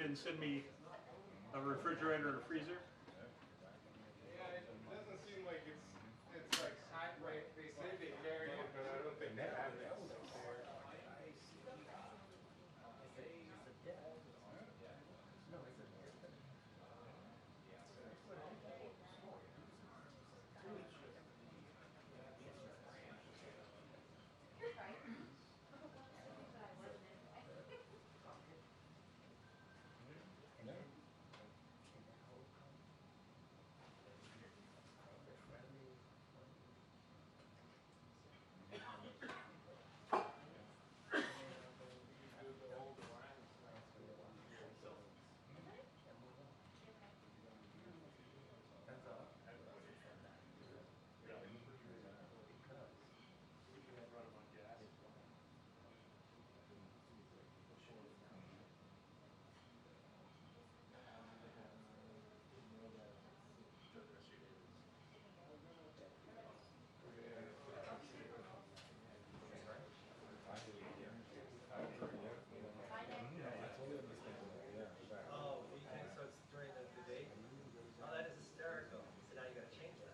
and send me a refrigerator and a freezer? Yeah, it doesn't seem like it's like hot, right? They say they carry it, but I don't think they have it. You're right. Oh, you think so? It's during the debate? Oh, that is hysterical. So now you got to change that.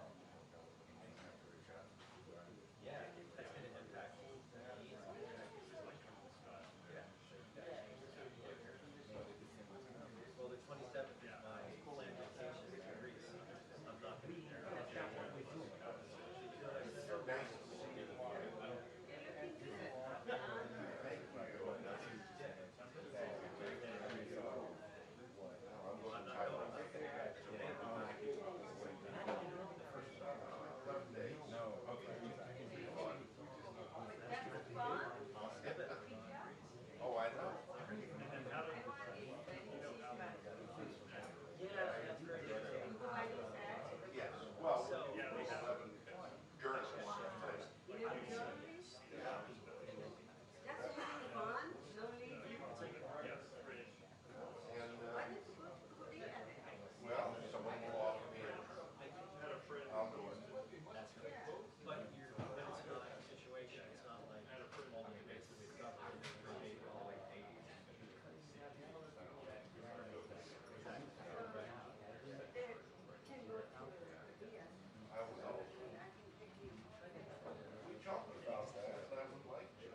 Yeah, that's going to impact the needs. Yeah. Well, the 27th is my planned vacation to Greece. I'm not going to be there. Oh, I know. Yeah, that's great. Yes. Well, we have 11 journalists. Yeah. That's really fun. No leave. And, Why did you put Korea there? well, someone will offer me, I'll do it. But it's not a situation. It's not like all the debates will be covered in 3 days all the way to 80. There can go to Korea. I will know. We talked about that, and I would like to.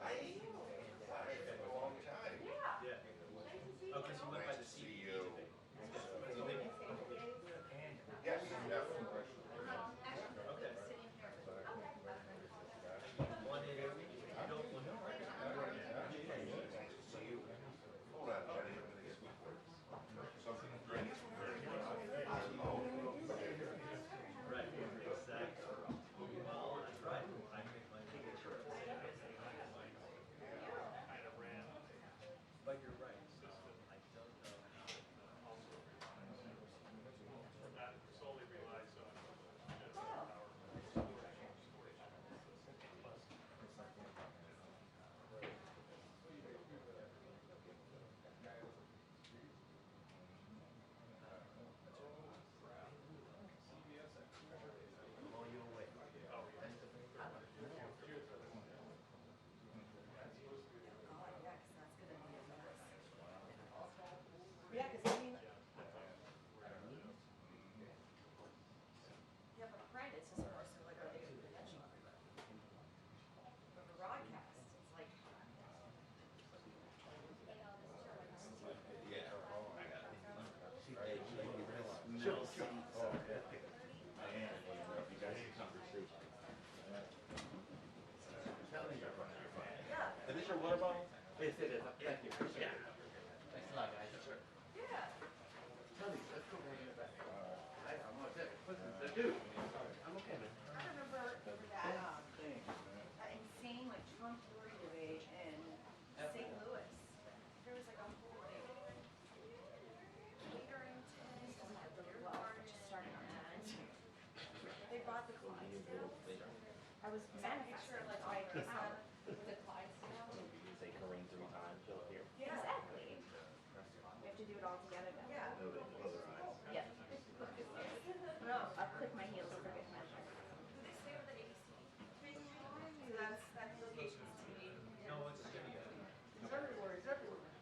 I ate for a long time. Yeah. Oh, because you went by the CEO. Yes, definitely. Okay. One is, you don't want to. See you. Hold on, Jenny, I'm gonna get something to drink. Right, exactly. Well, that's right. I think my signature. But you're right. I don't know how. That solely relies on power. Blow you away. Oh, yeah, because that's going to be a mess. Yeah, because I mean, yeah, but print, it's just more so like, are they going to mention everybody? But for broadcast, it's like. Yeah. I got it. You guys have conversation. Yeah. Is this your water bottle? Yes, it is. Thank you. Yeah. Thanks a lot, guys. Yeah. Tell me, let's go back in the back. I'm all set. What's do? I'm okay, man. I remember that insane like Trump Tory debate in St. Louis. There was like a whole like catering tent, well, just starting on that. They bought the Clydesdale. I was manufacturing like I came out with the Clydesdale. You say Karine 3 times, she'll appear. Yeah. Exactly. We have to do it all together now. Yeah. No, close her eyes. Yeah. No, I'll click my heels and forget my measure. Do they stay with the ABC? So that's locations to me. No, it's studio. He's everywhere, he's everywhere.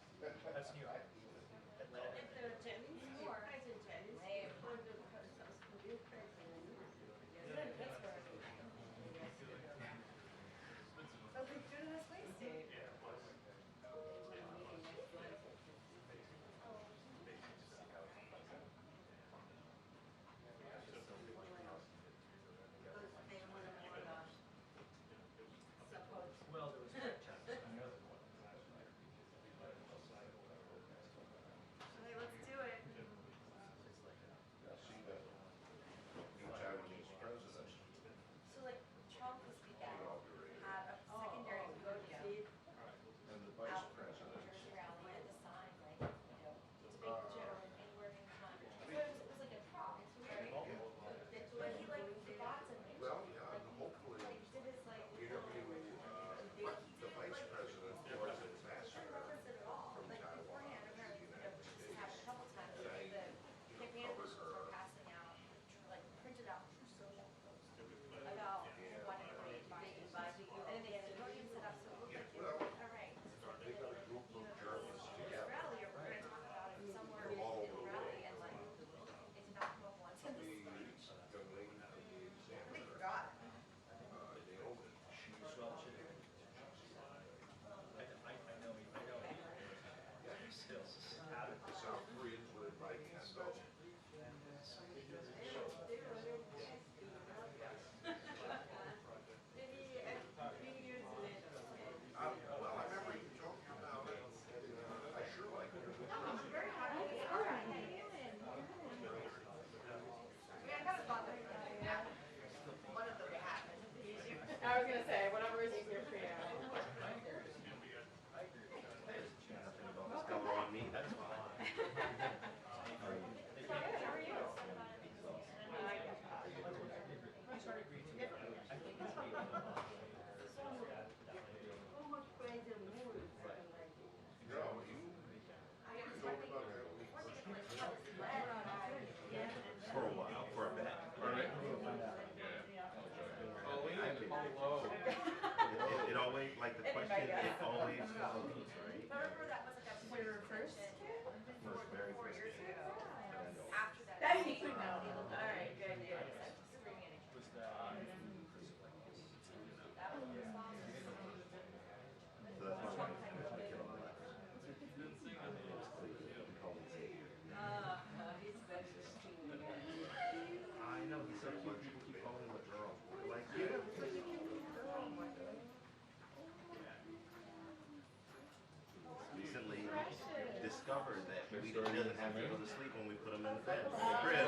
have to go to sleep when we put them in the bed, in the crib.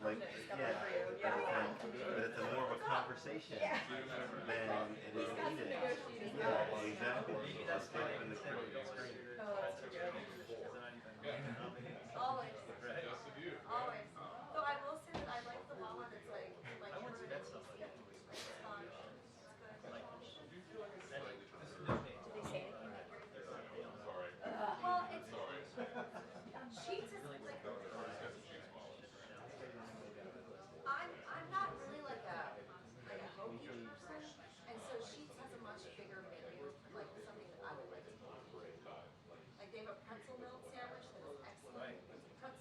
Like, yeah, but it's a more of a conversation than it is eating. Yeah, exactly. Let's get up in the crib and scream. Always. Right. Yes, it is. Always. Though I will say that I like the Wawa that's like I once met somebody who was like sponge. It's good. like, Do you feel like it's like, this is new name. Did they say anything that you're sorry, well, it's sorry. sheets is like I'm not really like a hokey person, and so Sheets has a much bigger menu, like something that I would like to eat. Like they have a pretzel milk sandwich that is excellent. Pretzel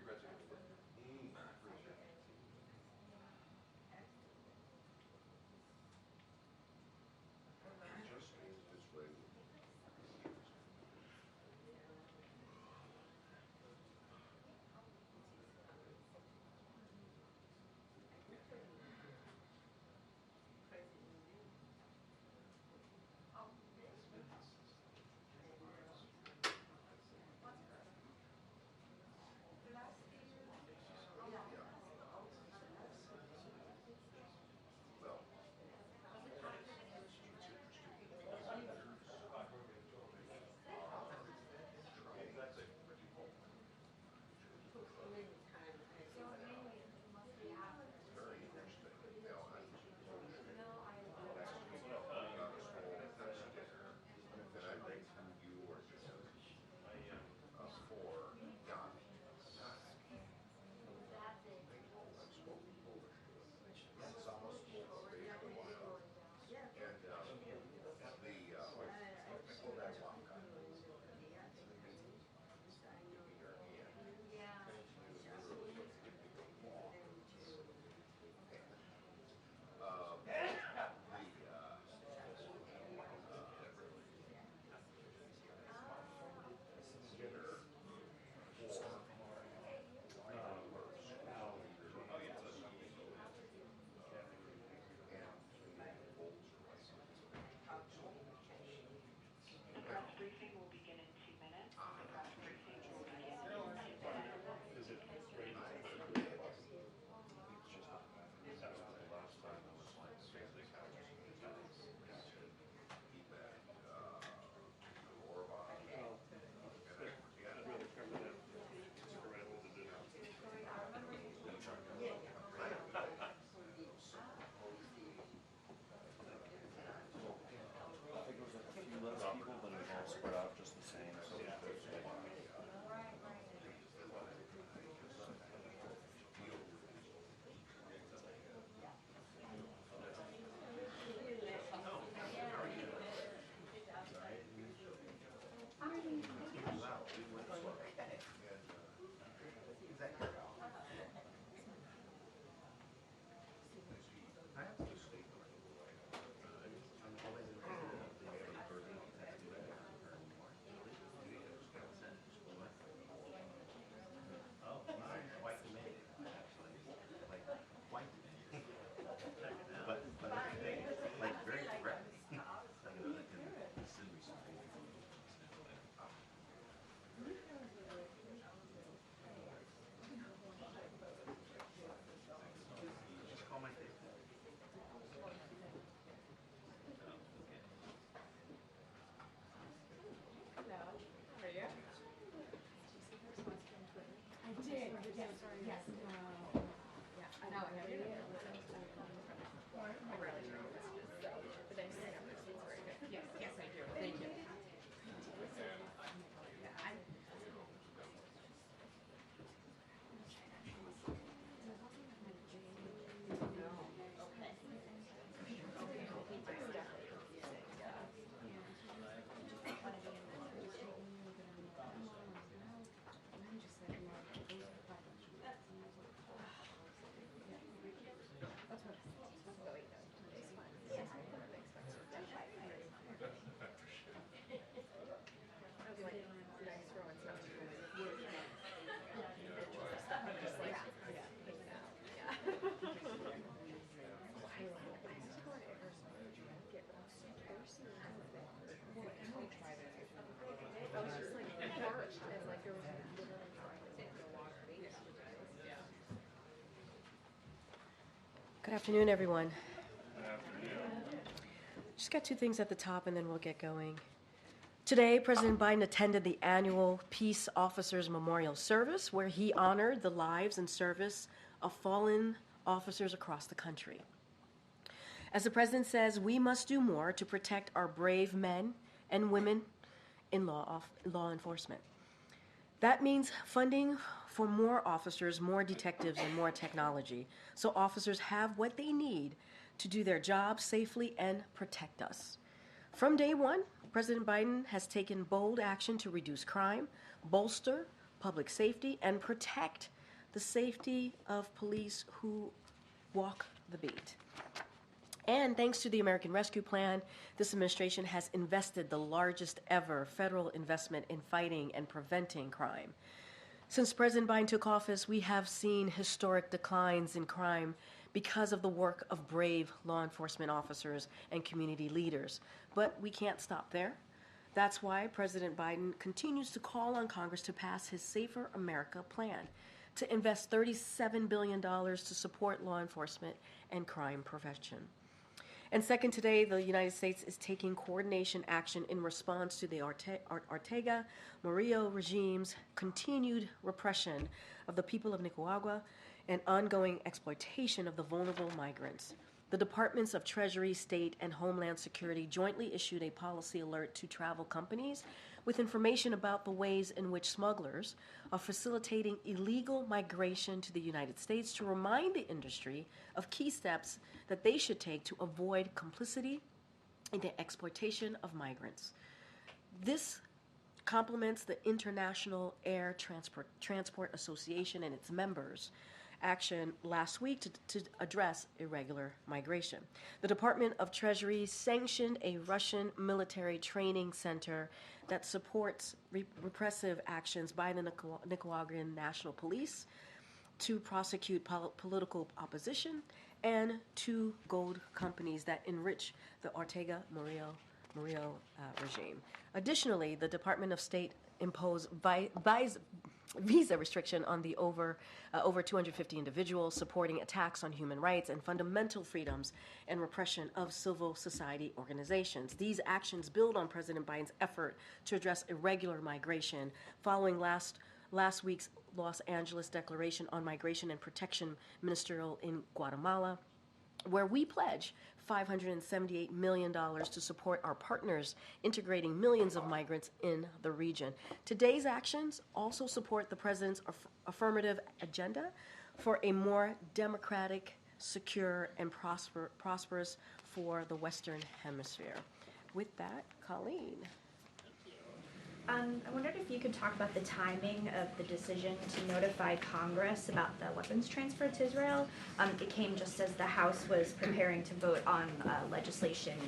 Just stands this way. Well, very interesting. Now, I was last week, we got a small dinner, and I read through your for Gaza. I'm spoken Polish. It's almost spoken a while. And well, that's why Briefing will begin in 2 minutes. Briefing will begin in 2 minutes. Is it ready? People, but it was all spread out just the same. So Good afternoon, everyone. Just got two things at the top and then we'll get going. Today, President Biden attended the annual Peace Officers Memorial Service, where he honored the lives and service of fallen officers across the country. As the president says, we must do more to protect our brave men and women in law enforcement. That means funding for more officers, more detectives, and more technology, so officers have what they need to do their job safely and protect us. From day one, President Biden has taken bold action to reduce crime, bolster public safety, and protect the safety of police who walk the beat. And thanks to the American Rescue Plan, this administration has invested the largest ever federal investment in fighting and preventing crime. Since President Biden took office, we have seen historic declines in crime because of the work of brave law enforcement officers and community leaders. But we can't stop there. That's why President Biden continues to call on Congress to pass his Safer America plan, to invest $37 billion to support law enforcement and crime prevention. And second, today, the United States is taking coordination action in response to the Ortega Murillo regime's continued repression of the people of Nicaragua and ongoing exploitation of the vulnerable migrants. The Departments of Treasury, State, and Homeland Security jointly issued a policy alert to travel companies with information about the ways in which smugglers are facilitating illegal migration to the United States, to remind the industry of key steps that they should take to avoid complicity in the exploitation of migrants. This complements the International Air Transport Association and its members' action last week to address irregular migration. The Department of Treasury sanctioned a Russian military training center that supports repressive actions by the Nicaraguan National Police to prosecute political opposition, and 2 gold companies that enrich the Ortega Murillo regime. Additionally, the Department of State imposed visa restriction on the over 250 individuals supporting attacks on human rights and fundamental freedoms and repression of civil society organizations. These actions build on President Biden's effort to address irregular migration following last week's Los Angeles Declaration on Migration and Protection Ministerial in Guatemala, where we pledge $578 million to support our partners integrating millions of migrants in the region. Today's actions also support the President's affirmative agenda for a more democratic, secure, and prosperous for the Western Hemisphere. With that, Karine. I wondered if you could talk about the timing of the decision to notify Congress about the weapons transfer to Israel. It came just as the House was preparing to vote on legislation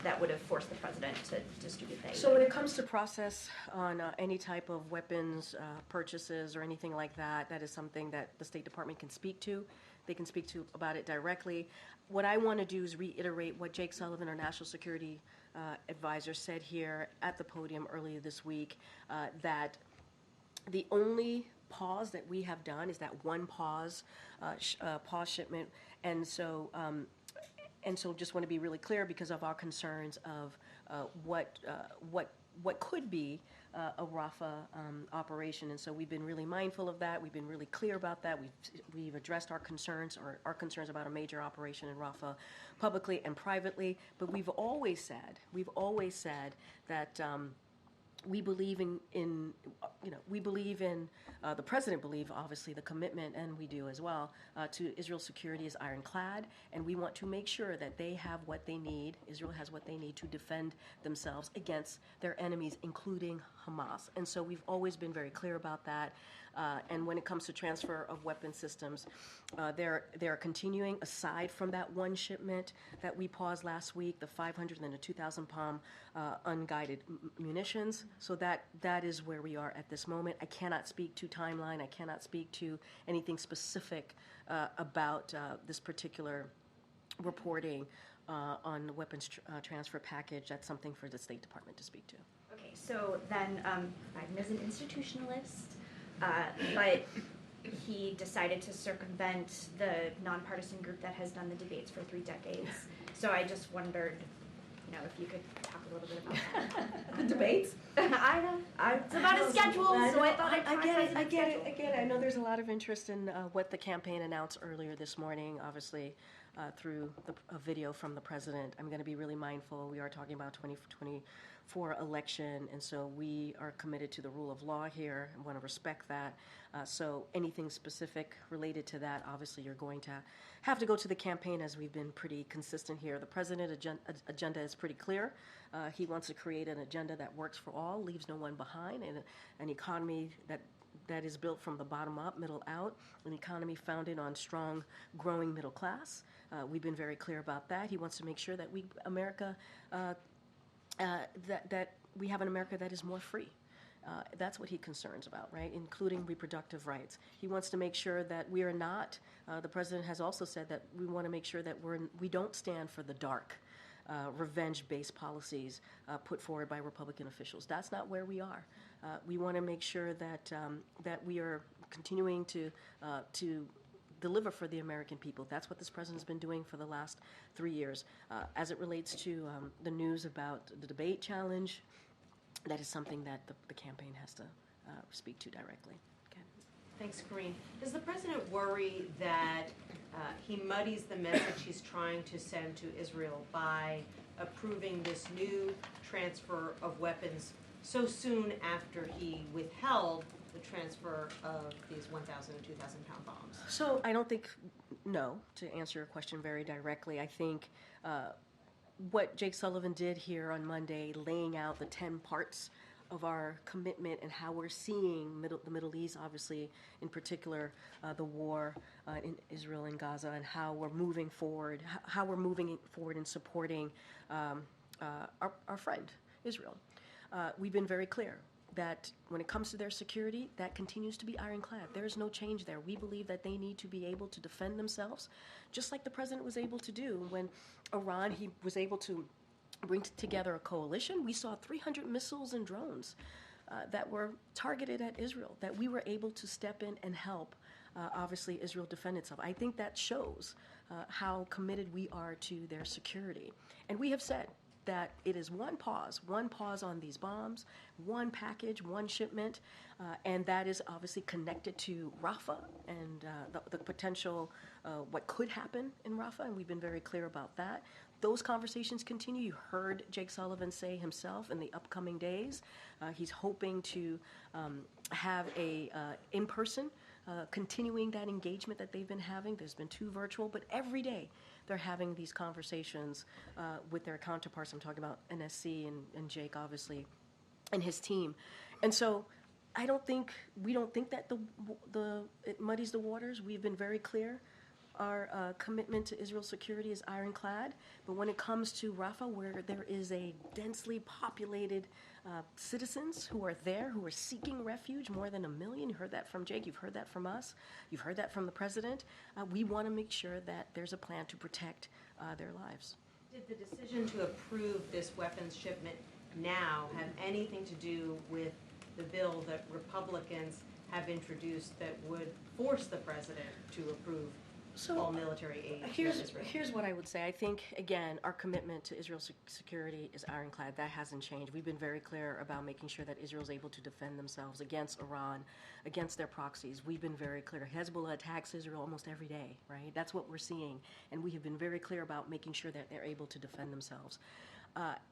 that would have forced the president to distribute the aid. So when it comes to process on any type of weapons purchases or anything like that, that is something that the State Department can speak to. They can speak to about it directly. What I want to do is reiterate what Jake Sullivan, our national security advisor, said here at the podium earlier this week, that the only pause that we have done is that one pause shipment, and so just want to be really clear because of our concerns of what could be a Rafa operation, and so we've been really mindful of that. We've been really clear about that. We've addressed our concerns about a major operation in Rafa publicly and privately. But we've always said that we believe in the president believe obviously the commitment, and we do as well, to Israel's security is ironclad, and we want to make sure that they have what they need. Israel has what they need to defend themselves against their enemies, including Hamas. And so we've always been very clear about that. And when it comes to transfer of weapon systems, they're continuing, aside from that one shipment that we paused last week, the 500 and the 2,000 pound unguided munitions. So that is where we are at this moment. I cannot speak to timeline. I cannot speak to anything specific about this particular reporting on the weapons transfer package. That's something for the State Department to speak to. Okay, so then Biden is an institutionalist, but he decided to circumvent the nonpartisan group that has done the debates for 3 decades. So I just wondered, if you could talk a little bit about that. The debates? I know. It's about his schedule, so I thought I get it. I know there's a lot of interest in what the campaign announced earlier this morning, obviously, through a video from the president. I'm going to be really mindful. We are talking about 2024 election, and so we are committed to the rule of law here and want to respect that. So anything specific related to that, obviously, you're going to have to go to the campaign, as we've been pretty consistent here. The president's agenda is pretty clear. He wants to create an agenda that works for all, leaves no one behind, and an economy that that is built from the bottom up, middle out, an economy founded on strong, growing middle class. We've been very clear about that. He wants to make sure that we have an America that is more free. That's what he concerns about, right? Including reproductive rights. He wants to make sure that we are not. The president has also said that we want to make sure that we don't stand for the dark, revenge-based policies put forward by Republican officials. That's not where we are. We want to make sure that we are continuing to deliver for the American people. That's what this president's been doing for the last 3 years. As it relates to the news about the debate challenge, that is something that the campaign has to speak to directly. Okay. Thanks, Karine. Does the president worry that he muddies the message he's trying to send to Israel by approving this new transfer of weapons so soon after he withheld the transfer of these 1,000 and 2,000-pound bombs? So I don't think, no, to answer your question very directly, I think what Jake Sullivan did here on Monday, laying out the 10 parts of our commitment and how we're seeing the Middle East, obviously, in particular, the war in Israel and Gaza, and how we're moving forward, in supporting our friend, Israel. We've been very clear that when it comes to their security, that continues to be ironclad. There is no change there. We believe that they need to be able to defend themselves, just like the president was able to do when Iran, he was able to bring together a coalition. We saw 300 missiles and drones that were targeted at Israel, that we were able to step in and help, obviously, Israel defend itself. I think that shows how committed we are to their security. And we have said that it is one pause on these bombs, one package, one shipment, and that is obviously connected to Rafa and the potential, what could happen in Rafa, and we've been very clear about that. Those conversations continue. You heard Jake Sullivan say himself in the upcoming days, he's hoping to have a in-person, continuing that engagement that they've been having. There's been 2 virtual, but every day they're having these conversations with their counterparts. I'm talking about NSC and Jake, obviously, and his team. And so we don't think that it muddies the waters. We've been very clear. Our commitment to Israel's security is ironclad. But when it comes to Rafa, where there is a densely populated citizens who are there, who are seeking refuge, more than 1 million. You heard that from Jake. You've heard that from us. You've heard that from the president. We want to make sure that there's a plan to protect their lives. Did the decision to approve this weapons shipment now have anything to do with the bill that Republicans have introduced that would force the president to approve all military aid to Israel? Here's what I would say. I think, again, our commitment to Israel's security is ironclad. That hasn't changed. We've been very clear about making sure that Israel's able to defend themselves against Iran, against their proxies. We've been very clear. Hezbollah attacks Israel almost every day, right? That's what we're seeing. And we have been very clear about making sure that they're able to defend themselves.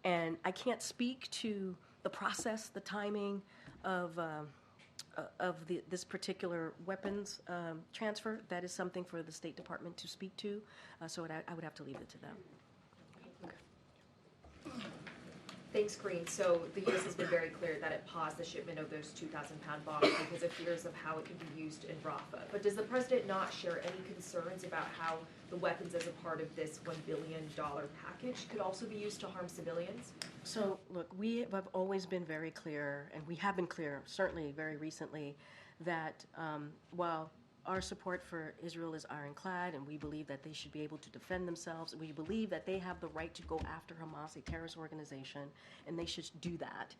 And I can't speak to the process, the timing of this particular weapons transfer. That is something for the State Department to speak to, so I would have to leave it to them. Thanks, Karine. So the U.S. has been very clear that it paused the shipment of those 2,000-pound bombs because of fears of how it could be used in Rafa. But does the president not share any concerns about how the weapons as a part of this $1 billion package could also be used to harm civilians? So, look, we have always been very clear, and we have been clear, certainly very recently, that while our support for Israel is ironclad, and we believe that they should be able to defend themselves. We believe that they have the right to go after Hamas, a terrorist organization, and they should do that.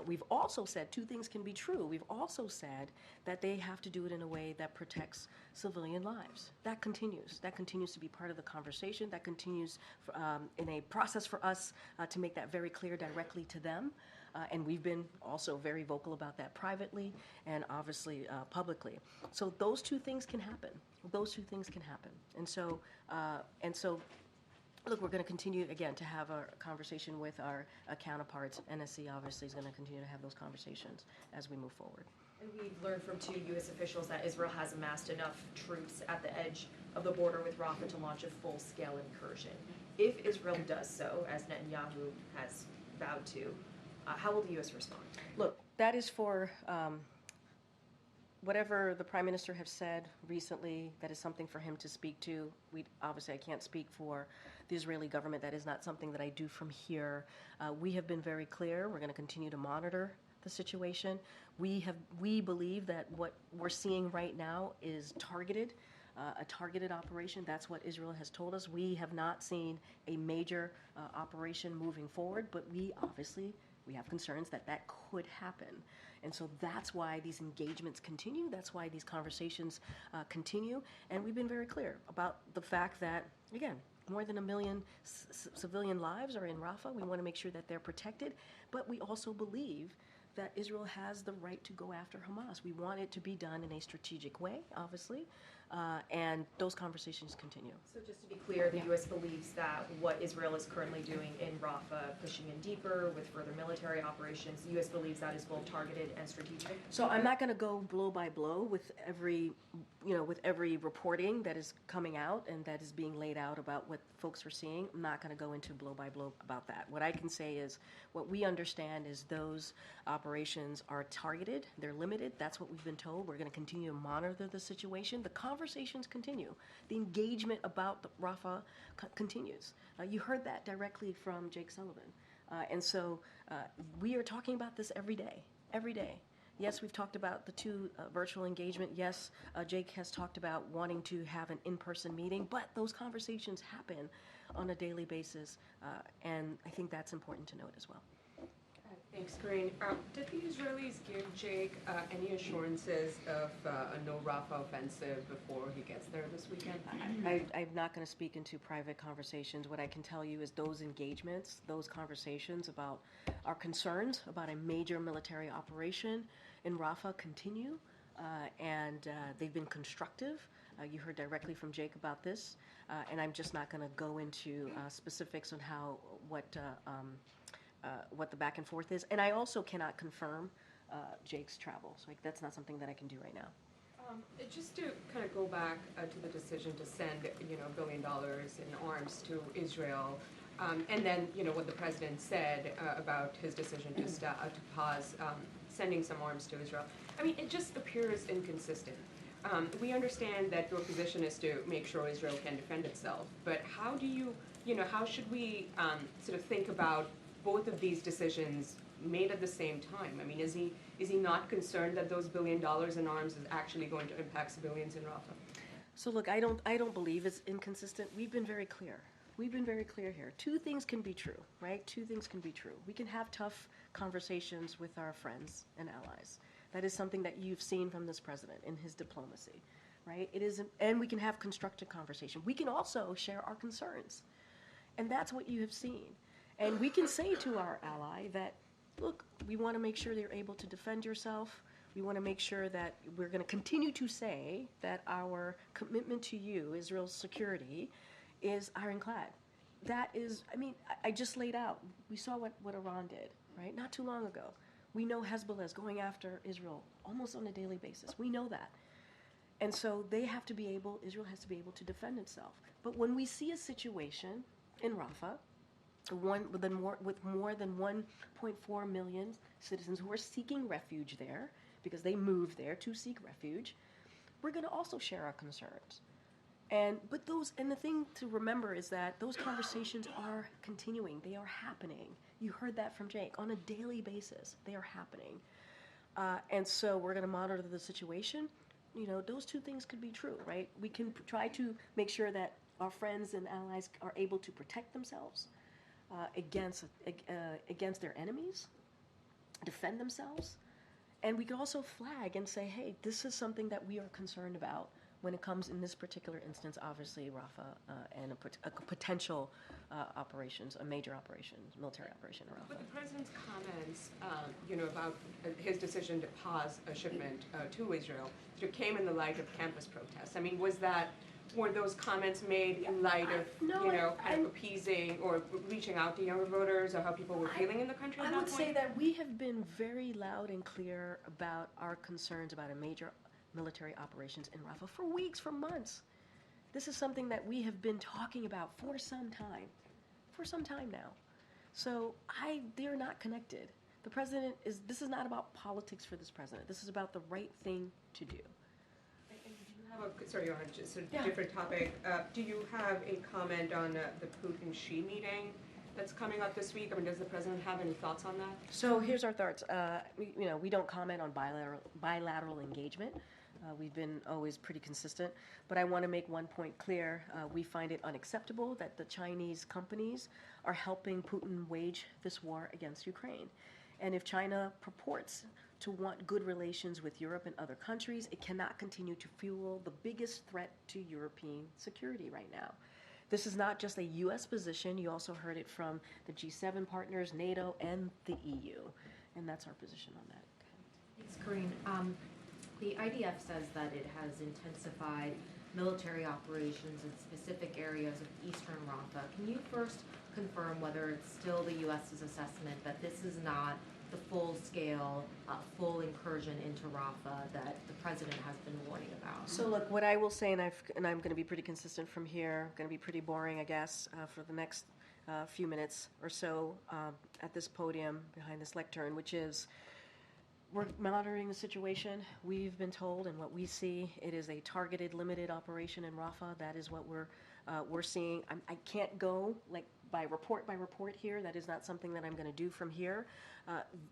We've also said 2 things can be true. We've also said that they have to do it in a way that protects civilian lives. That continues. That continues to be part of the conversation. That continues in a process for us to make that very clear directly to them. And we've been also very vocal about that privately and obviously publicly. So those 2 things can happen. Those 2 things can happen. And so, look, we're going to continue, again, to have a conversation with our counterparts. NSC obviously is going to continue to have those conversations as we move forward. And we've learned from 2 U.S. officials that Israel has amassed enough troops at the edge of the border with Rafah to launch a full-scale incursion. If Israel does so, as Netanyahu has vowed to, how will the U.S. respond? Look, that is for whatever the Prime Minister has said recently, that is something for him to speak to. Obviously, I can't speak for the Israeli government. That is not something that I do from here. We have been very clear. We're going to continue to monitor the situation. We believe that what we're seeing right now is targeted, a targeted operation. That's what Israel has told us. We have not seen a major operation moving forward, but we have concerns that that could happen. And so that's why these engagements continue. That's why these conversations continue. And we've been very clear about the fact that, again, more than 1 million civilian lives are in Rafah. We want to make sure that they're protected. But we also believe that Israel has the right to go after Hamas. We want it to be done in a strategic way, obviously, and those conversations continue. So just to be clear, the U.S. believes that what Israel is currently doing in Rafah, pushing in deeper with further military operations, the U.S. believes that is both targeted and strategic? So I'm not going to go blow by blow with every reporting that is coming out and that is being laid out about what folks are seeing. I'm not going to go into blow by blow about that. What I can say is what we understand is those operations are targeted, they're limited. That's what we've been told. We're going to continue to monitor the situation. The conversations continue. The engagement about the Rafah continues. You heard that directly from Jake Sullivan. And so we are talking about this every day, every day. Yes, we've talked about the two virtual engagement. Yes, Jake has talked about wanting to have an in-person meeting, but those conversations happen on a daily basis, and I think that's important to note as well. Thanks, Karine. Did the Israelis give Jake any assurances of a no Rafa offensive before he gets there this weekend? I'm not going to speak into private conversations. What I can tell you is those engagements, those conversations about our concerns about a major military operation in Rafah continue, and they've been constructive. You heard directly from Jake about this, and I'm just not going to go into specifics on what the back and forth is. And I also cannot confirm Jake's travel. So that's not something that I can do right now. Just to kind of go back to the decision to send, $1 billion in arms to Israel, and then, what the president said about his decision to pause sending some arms to Israel. I mean, it just appears inconsistent. We understand that your position is to make sure Israel can defend itself, but how do how should we sort of think about both of these decisions made at the same time? I mean, is he not concerned that those $1 billion in arms is actually going to impact civilians in Rafah? So look, I don't believe it's inconsistent. We've been very clear. We've been very clear here. Two things can be true, right? Two things can be true. We can have tough conversations with our friends and allies. That is something that you've seen from this president in his diplomacy, right? And we can have constructive conversation. We can also share our concerns, and that's what you have seen. And we can say to our ally that, look, we want to make sure they're able to defend yourself. We want to make sure that we're going to continue to say that our commitment to you, Israel's security, is ironclad. That is, I just laid out. We saw what Iran did, right? Not too long ago. We know Hezbollah is going after Israel almost on a daily basis. We know that. And so Israel has to be able to defend itself. But when we see a situation in Rafah, with more than 1.4 million citizens who are seeking refuge there because they moved there to seek refuge, we're going to also share our concerns. And the thing to remember is that those conversations are continuing. They are happening. You heard that from Jake. On a daily basis, they are happening. And so we're going to monitor the situation. Those two things could be true, right? We can try to make sure that our friends and allies are able to protect themselves against their enemies, defend themselves, and we could also flag and say, hey, this is something that we are concerned about when it comes, in this particular instance, obviously Rafah and a potential operations, a major operation, military operation in Rafah. But the president's comments, about his decision to pause a shipment to Israel, came in the light of campus protests. I mean, were those comments made in light of, kind of appeasing or reaching out to younger voters, or how people were feeling in the country at that point? I would say that we have been very loud and clear about our concerns about a major military operations in Rafah for weeks, for months. This is something that we have been talking about for some time now. So they're not connected. The president this is not about politics for this president. This is about the right thing to do. Sorry, Johan, just a different topic. Do you have a comment on the Putin-Xi meeting that's coming up this week? I mean, does the president have any thoughts on that? So here's our thoughts. We don't comment on bilateral engagement. We've been always pretty consistent. But I want to make one point clear. We find it unacceptable that the Chinese companies are helping Putin wage this war against Ukraine. And if China purports to want good relations with Europe and other countries, it cannot continue to fuel the biggest threat to European security right now. This is not just a U.S. position. You also heard it from the G7 partners, NATO, and the EU. And that's our position on that. Thanks, Karine. The IDF says that it has intensified military operations in specific areas of eastern Rafa. Can you first confirm whether it's still the U.S.'s assessment that this is not the full-scale, full incursion into Rafa that the president has been warning about? So look, what I will say, and I'm going to be pretty consistent from here, going to be pretty boring, I guess, for the next few minutes or so at this podium behind this lectern, which is we're monitoring the situation. We've been told, and what we see, it is a targeted, limited operation in Rafa. That is what we're seeing. I can't go like by report here. That is not something that I'm going to do from here.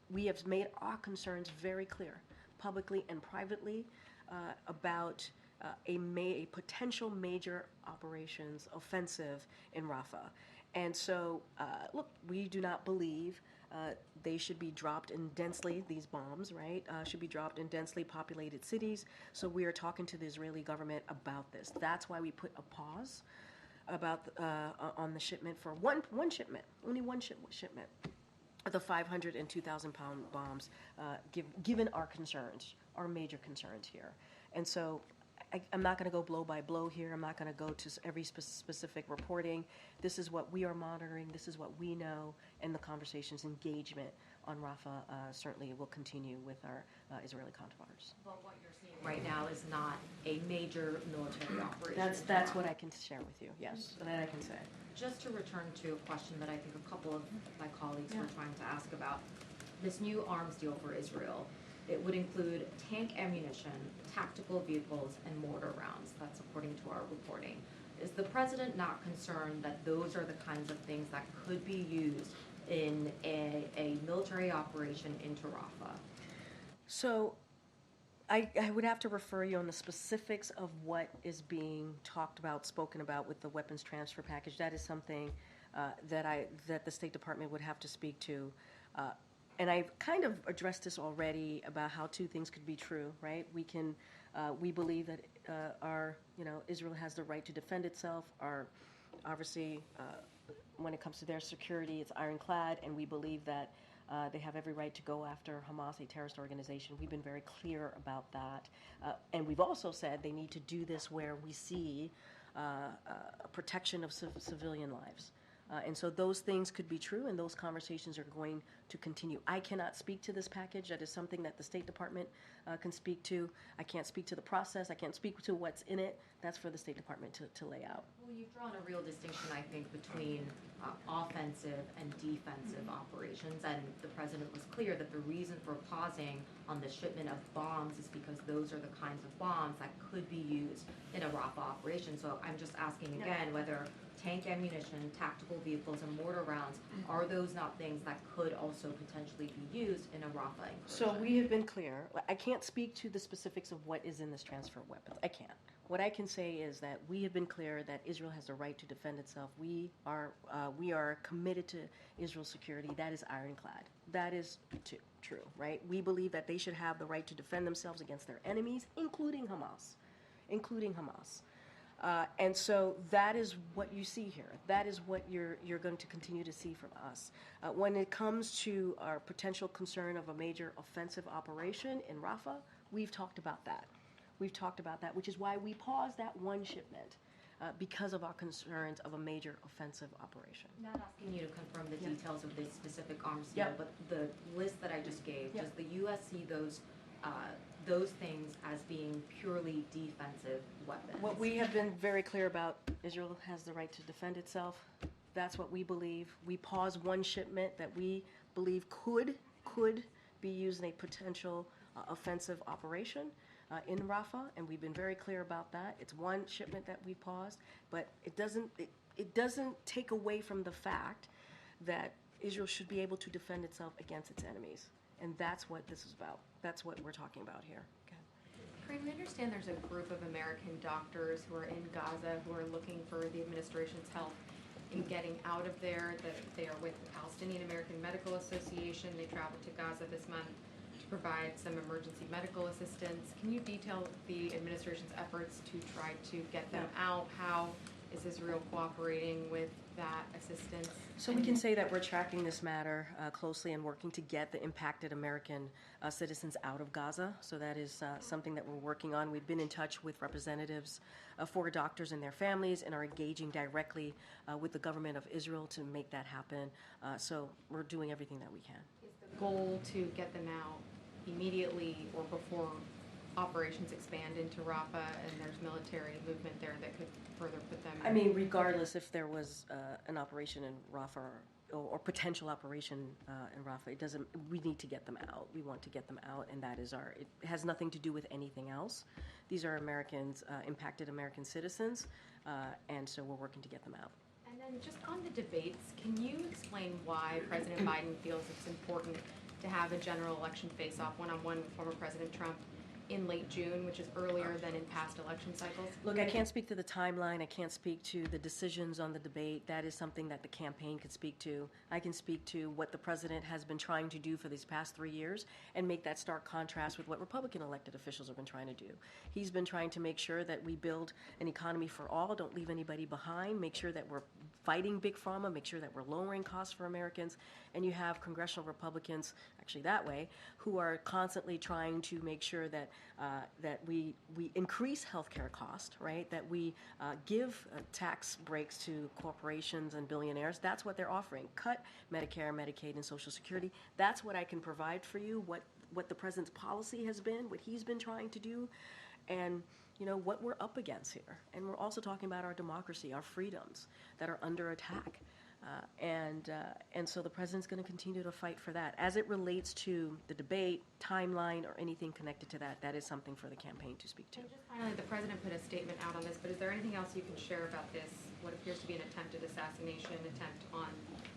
We have made our concerns very clear, publicly and privately, about a potential major operations offensive in Rafa. And so, look, we do not believe they should be dropped in these bombs, right, should be dropped in densely populated cities. So we are talking to the Israeli government about this. That's why we put a pause about on the shipment for one shipment, only one shipment of the 500 and 2,000-pound bombs, given our concerns, our major concerns here. And so I'm not going to go blow by blow here. I'm not going to go to every specific reporting. This is what we are monitoring. This is what we know. And the conversations, engagement on Rafa certainly will continue with our Israeli counterparts. But what you're seeing right now is not a major military operation. That's what I can share with you, yes. That I can say. Just to return to a question that I think a couple of my colleagues were trying to ask about, this new arms deal for Israel, it would include tank ammunition, tactical vehicles, and mortar rounds. That's according to our reporting. Is the president not concerned that those are the kinds of things that could be used in a military operation into Rafa? So I would have to refer you on the specifics of what is being talked about, spoken about with the weapons transfer package. That is something that the State Department would have to speak to. And I've kind of addressed this already about how two things could be true, right? We believe that Israel has the right to defend itself. Obviously, when it comes to their security, it's ironclad, and we believe that they have every right to go after Hamas, a terrorist organization. We've been very clear about that. And we've also said they need to do this where we see protection of civilian lives. And so those things could be true, and those conversations are going to continue. I cannot speak to this package. That is something that the State Department can speak to. I can't speak to the process. I can't speak to what's in it. That's for the State Department to lay out. Well, you've drawn a real distinction, I think, between offensive and defensive operations, and the president was clear that the reason for pausing on the shipment of bombs is because those are the kinds of bombs that could be used in a Rafa operation. So I'm just asking again whether tank ammunition, tactical vehicles, and mortar rounds, are those not things that could also potentially be used in a Rafa incursion? So we have been clear. I can't speak to the specifics of what is in this transfer of weapons. I can't. What I can say is that we have been clear that Israel has the right to defend itself. We are committed to Israel's security. That is ironclad. That is true, right? We believe that they should have the right to defend themselves against their enemies, including Hamas. And so that is what you see here. That is what you're going to continue to see from us. When it comes to our potential concern of a major offensive operation in Rafa, we've talked about that. Which is why we paused that one shipment, because of our concerns of a major offensive operation. Not asking you to confirm the details of this specific arms deal, but the list that I just gave, does the U.S. see those things as being purely defensive weapons? What we have been very clear about, Israel has the right to defend itself. That's what we believe. We paused one shipment that we believe could could be used in a potential offensive operation in Rafa, and we've been very clear about that. It's one shipment that we paused, but it doesn't take away from the fact that Israel should be able to defend itself against its enemies. And that's what this is about. That's what we're talking about here. Karine, we understand there's a group of American doctors who are in Gaza who are looking for the administration's help in getting out of there, that they are with the Palestinian American Medical Association. They traveled to Gaza this month to provide some emergency medical assistance. Can you detail the administration's efforts to try to get them out? How is Israel cooperating with that assistance? So we can say that we're tracking this matter closely and working to get the impacted American citizens out of Gaza. So that is something that we're working on. We've been in touch with representatives for doctors and their families and are engaging directly with the government of Israel to make that happen. So we're doing everything that we can. Is the goal to get them out immediately or before operations expand into Rafa and there's military movement there that could further put them in? I mean, regardless if there was an operation in Rafa or potential operation in Rafa, it doesn't. We need to get them out. We want to get them out, and that is our. It has nothing to do with anything else. These are Americans, impacted American citizens, and so we're working to get them out. And then just on the debates, can you explain why President Biden feels it's important to have a general election face-off one-on-one with former President Trump in late June, which is earlier than in past election cycles? Look, I can't speak to the timeline. I can't speak to the decisions on the debate. That is something that the campaign could speak to. I can speak to what the president has been trying to do for these past 3 years and make that stark contrast with what Republican elected officials have been trying to do. He's been trying to make sure that we build an economy for all, don't leave anybody behind, make sure that we're fighting Big Pharma, make sure that we're lowering costs for Americans, and you have congressional Republicans, actually that way, who are constantly trying to make sure that that we increase healthcare cost, right? That we give tax breaks to corporations and billionaires. That's what they're offering. Cut Medicare, Medicaid, and Social Security. That's what I can provide for you. What the president's policy has been, what he's been trying to do, and what we're up against here. And we're also talking about our democracy, our freedoms that are under attack. And so the president's going to continue to fight for that. As it relates to the debate, timeline, or anything connected to that, that is something for the campaign to speak to. And just finally, the president put a statement out on this, but is there anything else you can share about this, what appears to be an attempted assassination attempt on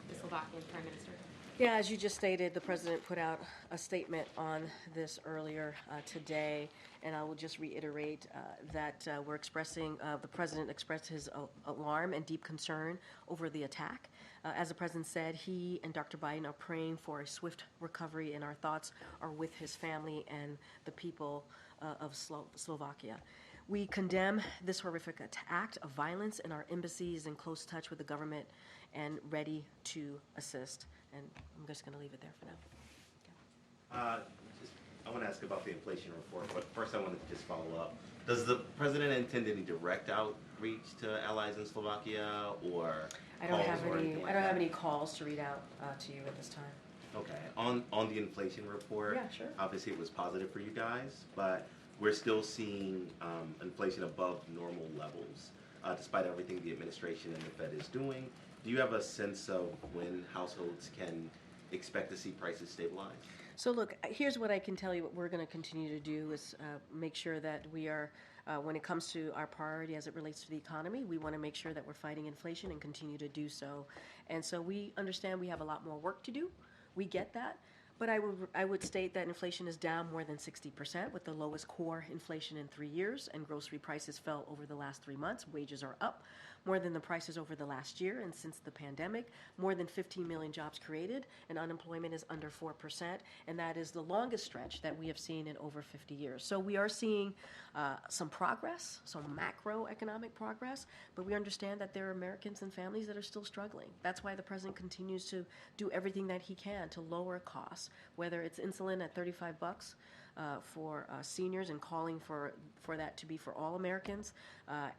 the Slovakian prime minister? Yeah, as you just stated, the president put out a statement on this earlier today, and I will just reiterate that we're expressing, the president expressed his alarm and deep concern over the attack. As the president said, he and Dr. Biden are praying for a swift recovery, and our thoughts are with his family and the people of Slovakia. We condemn this horrific act of violence, and our embassy is in close touch with the government and ready to assist. And I'm just going to leave it there for now. I want to ask about the inflation report, but first I wanted to just follow up. Does the president intend any direct outreach to allies in Slovakia, or I don't have any calls to read out to you at this time. Okay. On the inflation report, yeah, sure. Obviously it was positive for you guys, but we're still seeing inflation above normal levels, despite everything the administration and the Fed is doing. Do you have a sense of when households can expect to see prices stabilize? So look, here's what I can tell you. What we're going to continue to do is make sure that we are, when it comes to our priority as it relates to the economy, we want to make sure that we're fighting inflation and continue to do so. And so we understand we have a lot more work to do. We get that. But I would state that inflation is down more than 60%, with the lowest core inflation in 3 years, and grocery prices fell over the last 3 months. Wages are up more than the prices over the last year, and since the pandemic, more than 15 million jobs created, and unemployment is under 4%, and that is the longest stretch that we have seen in over 50 years. So we are seeing some progress, some macroeconomic progress, but we understand that there are Americans and families that are still struggling. That's why the president continues to do everything that he can to lower costs, whether it's insulin at $35 for seniors and calling for that to be for all Americans,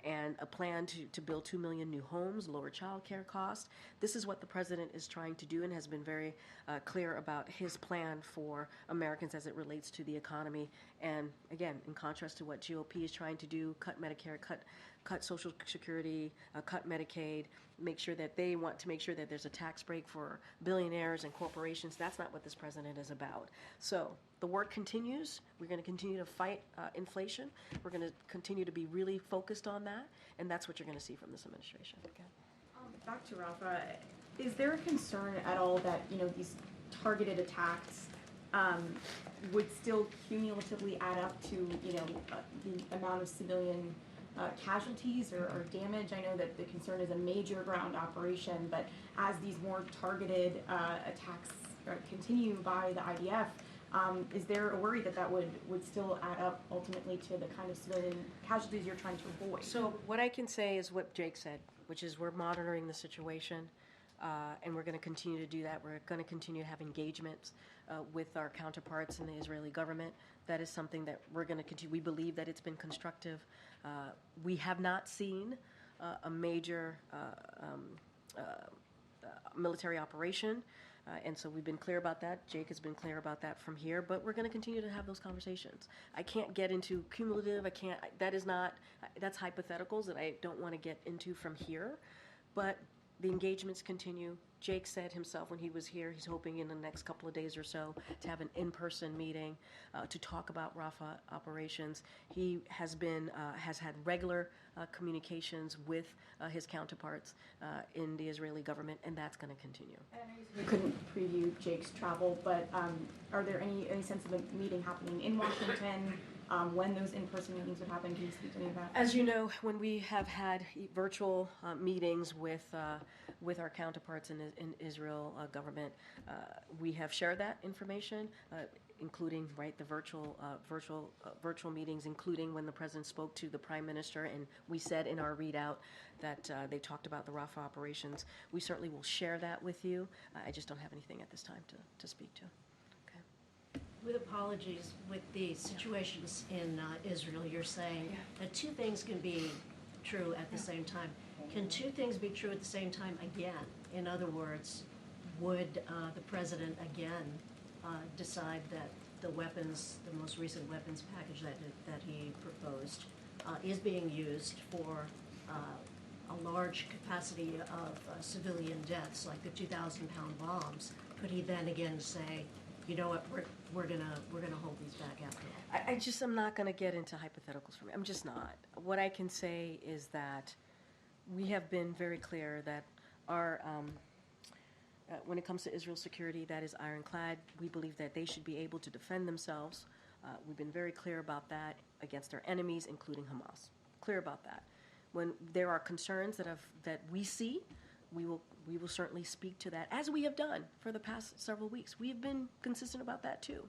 and a plan to build 2 million new homes, lower child care costs. This is what the president is trying to do and has been very clear about his plan for Americans as it relates to the economy And again, in contrast to what GOP is trying to do, cut Medicare, cut Social Security, cut Medicaid, make sure that they want to make sure that there's a tax break for billionaires and corporations. That's not what this president is about. So the work continues. We're going to continue to fight inflation. We're going to continue to be really focused on that, and that's what you're going to see from this administration. Okay. Back to Rafa, is there a concern at all that, you know, these targeted attacks would still cumulatively add up to, you know, the amount of civilian casualties or damage? I know that the concern is a major ground operation, but as these more targeted attacks continue by the IDF, is there a worry that that would still add up ultimately to the kind of civilian casualties you're trying to avoid? So what I can say is what Jake said, which is we're monitoring the situation, and we're going to continue to do that. We're going to continue to have engagements with our counterparts in the Israeli government. That is something that we're going to continue. We believe that it's been constructive. We have not seen a major military operation. And so we've been clear about that. Jake has been clear about that from here, but we're going to continue to have those conversations. I can't get into cumulative. That's hypotheticals that I don't want to get into from here, but the engagements continue. Jake said himself when he was here, he's hoping in the next couple of days or so to have an in-person meeting to talk about Rafa operations. He has had regular communications with his counterparts in the Israeli government, and that's going to continue. We couldn't preview Jake's travel, but are there any sense of a meeting happening in Washington? When those in-person meetings would happen, can you speak to any of that? As you know, when we have had virtual meetings with our counterparts in Israel government, we have shared that information, including the virtual meetings, including when the president spoke to the prime minister, and we said in our readout that they talked about the Rafa operations. We certainly will share that with you. I just don't have anything at this time to speak to. With apologies, with the situations in Israel, you're saying that two things can be true at the same time. Can two things be true at the same time again? In other words, would the president again decide that the most recent weapons package that he proposed is being used for a large capacity of civilian deaths, like the 2,000-pound bombs? Could he then again say, you know what, we're gonna hold these back after all? I'm not gonna get into hypotheticals for me. I'm just not. What I can say is that we have been very clear that our when it comes to Israel's security, that is ironclad. We believe that they should be able to defend themselves. We've been very clear about that against our enemies, including Hamas. Clear about that. When there are concerns that we see, we will certainly speak to that, as we have done for the past several weeks. We have been consistent about that too.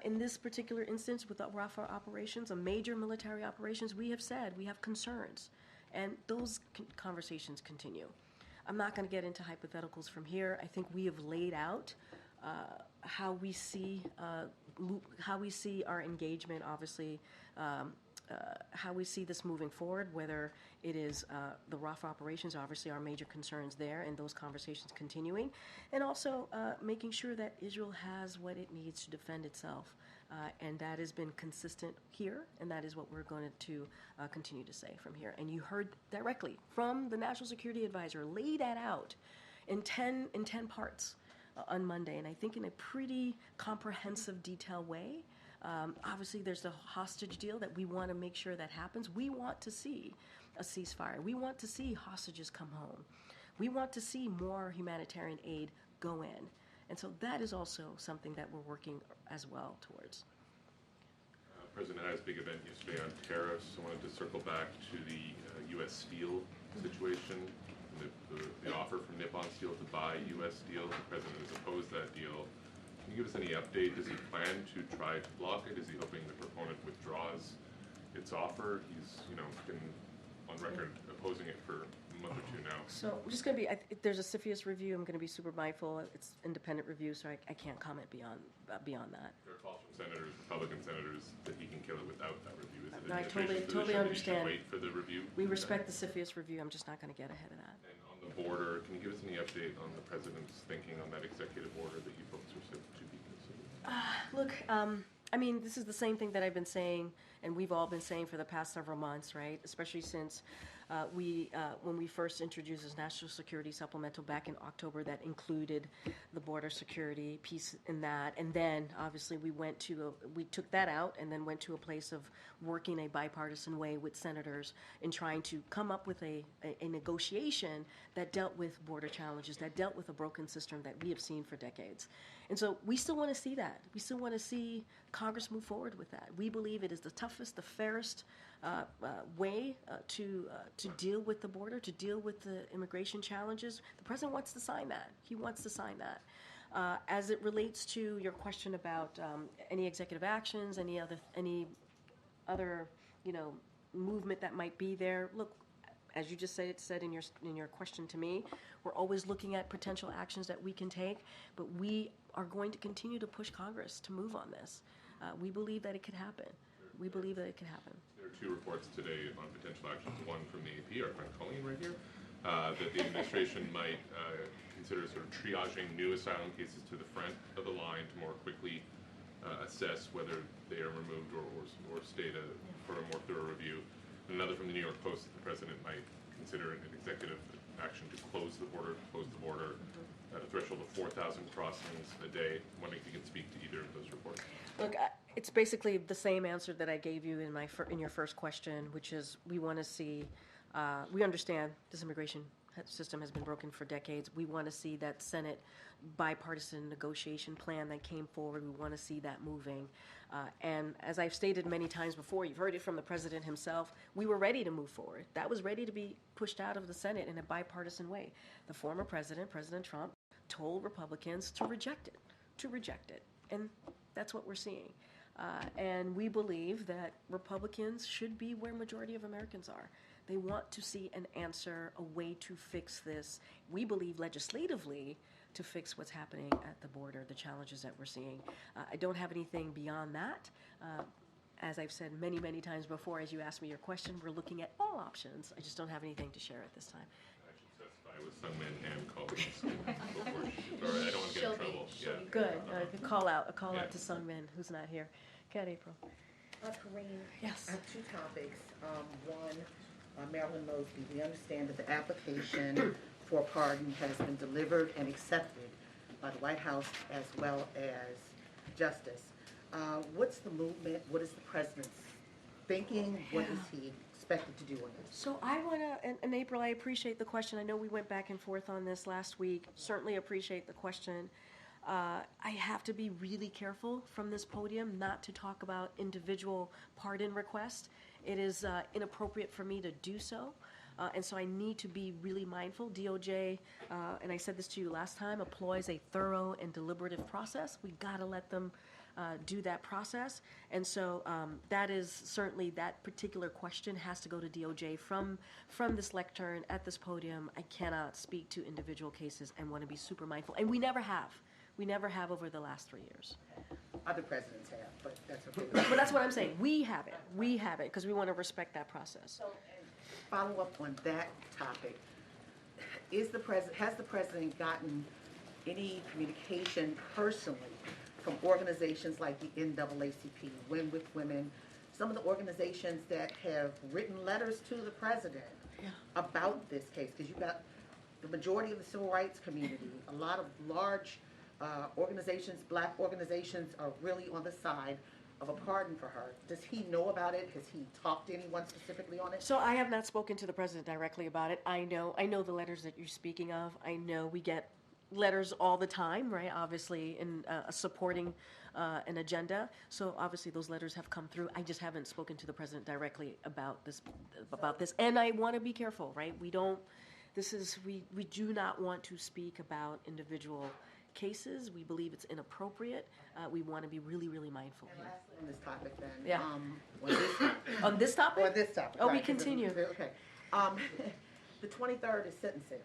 In this particular instance with the Rafa operations, a major military operations, we have said we have concerns, and those conversations continue. I'm not going to get into hypotheticals from here. I think we have laid out how we see our engagement, obviously, how we see this moving forward, whether it is the Rafa operations, obviously our major concerns there, and those conversations continuing, and also making sure that Israel has what it needs to defend itself. And that has been consistent here, and that is what we're going to continue to say from here. And you heard directly from the National Security Advisor, lay that out in 10 parts on Monday, and I think in a pretty comprehensive, detailed way. Obviously, there's the hostage deal that we want to make sure that happens. We want to see a ceasefire. We want to see hostages come home. We want to see more humanitarian aid go in. And so that is also something that we're working as well towards. President had a big event yesterday on tariffs. I wanted to circle back to the U.S. steel situation, the offer from Nippon Steel to buy U.S. steel. The president has opposed that deal. Can you give us any update? Does he plan to try to block it? Is he hoping the proponent withdraws its offer? He's, been on record opposing it for a month or two now. So I'm just going to be, there's a CFIUS review. I'm going to be super mindful. It's independent review, so I can't comment beyond that. There are calls from senators, Republican senators, that he can kill it without that review. Is it I totally understand. Wait for the review? We respect the CFIUS review. I'm just not going to get ahead of that. And on the border, can you give us any update on the president's thinking on that executive order that you folks are said to be considering? Look, I mean, this is the same thing that I've been saying, and we've all been saying for the past several months, right? Especially since when we first introduced this national security supplemental back in October, that included the border security piece in that, and then obviously we took that out and then went to a place of working a bipartisan way with senators in trying to come up with a negotiation that dealt with border challenges, that dealt with a broken system that we have seen for decades. And so we still want to see that. We still want to see Congress move forward with that. We believe it is the toughest, the fairest way to deal with the border, to deal with the immigration challenges. The president wants to sign that. He wants to sign that. As it relates to your question about any executive actions, any other movement that might be there, look, as you just said in your question to me, we're always looking at potential actions that we can take, but we are going to continue to push Congress to move on this. We believe that it could happen. We believe that it could happen. There are 2 reports today on potential actions. One from the AP, our friend Karine right here, that the administration might consider sort of triaging new asylum cases to the front of the line to more quickly assess whether they are removed or stayed for a more thorough review. Another from the New York Post that the president might consider an executive action to close the border at a threshold of 4,000 crossings a day. I'm wondering if you can speak to either of those reports. Look, it's basically the same answer that I gave you in your first question, which is we want to see, we understand this immigration system has been broken for decades. We want to see that Senate bipartisan negotiation plan that came forward. We want to see that moving. And as I've stated many times before, you've heard it from the president himself, we were ready to move forward. That was ready to be pushed out of the Senate in a bipartisan way. The former president, President Trump, told Republicans to reject it. And that's what we're seeing. And we believe that Republicans should be where majority of Americans are. They want to see an answer, a way to fix this. We believe legislatively to fix what's happening at the border, the challenges that we're seeing. I don't have anything beyond that. As I've said many, many times before, as you asked me your question, we're looking at all options. I just don't have anything to share at this time. I should specify with some men and colleagues before she, I don't want to get in trouble. Good. A call out to Sung Min, who's not here. Go ahead, April. Karine, yes. I have 2 topics. One, Marilyn Mosby. We understand that the application for pardon has been delivered and accepted by the White House as well as Justice. What's the movement? What is the president's thinking? What is he expected to do on this? So I want to, and April, I appreciate the question. I know we went back and forth on this last week. Certainly appreciate the question. I have to be really careful from this podium not to talk about individual pardon requests. It is inappropriate for me to do so. And so I need to be really mindful. DOJ, and I said this to you last time, employs a thorough and deliberative process. We got to let them do that process. And so that is certainly, that particular question has to go to DOJ from this lectern at this podium. I cannot speak to individual cases and want to be super mindful. And we never have. We never have over the last 3 years. Other presidents have, but that's okay. But that's what I'm saying. We have it. We have it because we want to respect that process. So, follow up on that topic. Has the president gotten any communication personally from organizations like the NAACP, Win with Women, some of the organizations that have written letters to the president about this case? Because you've got the majority of the civil rights community, a lot of large organizations, black organizations, are really on the side of a pardon for her. Does he know about it? Has he talked to anyone specifically on it? So I have not spoken to the president directly about it. I know the letters that you're speaking of. I know we get letters all the time, right? Obviously, in supporting an agenda. So obviously those letters have come through. I just haven't spoken to the president directly about this. And I want to be careful, right? We do not want to speak about individual cases. We believe it's inappropriate. We want to be really, really mindful here. Lastly on this topic then. Yeah. On this topic? On this topic? Oh, right, we continue. Okay. The 23rd is sentencing.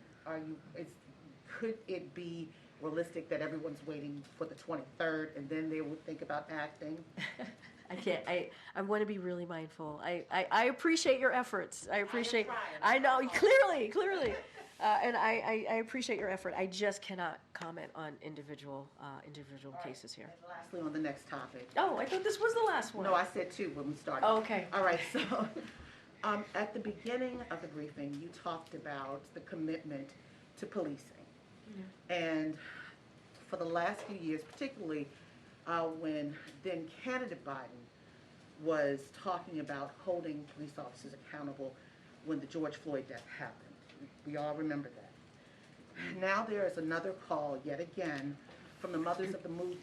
Could it be realistic that everyone's waiting for the 23rd and then they would think about acting? I can't. I want to be really mindful. I appreciate your efforts. I know, clearly. And I appreciate your effort. I just cannot comment on individual cases here. And lastly, on the next topic. Oh, I thought this was the last one. No, I said two when we started. Oh, okay. All right, so at the beginning of the briefing, you talked about the commitment to policing. Yeah. And for the last few years, particularly when then candidate Biden was talking about holding police officers accountable when the George Floyd death happened. We all remember that. Now there is another call yet again from the mothers of the movement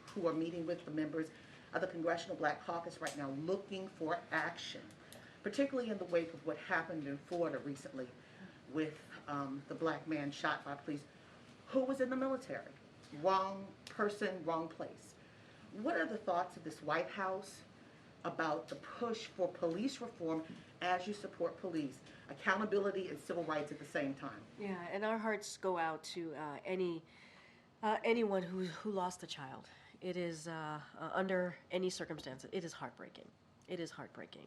who are meeting with the members of the Congressional Black Caucus right now looking for action, particularly in the wake of what happened in Florida recently with the black man shot by police who was in the military. Wrong person, wrong place. What are the thoughts of this White House about the push for police reform as you support police, accountability and civil rights at the same time? Yeah, and our hearts go out to anyone who lost a child. It is under any circumstance. It is heartbreaking. It is heartbreaking,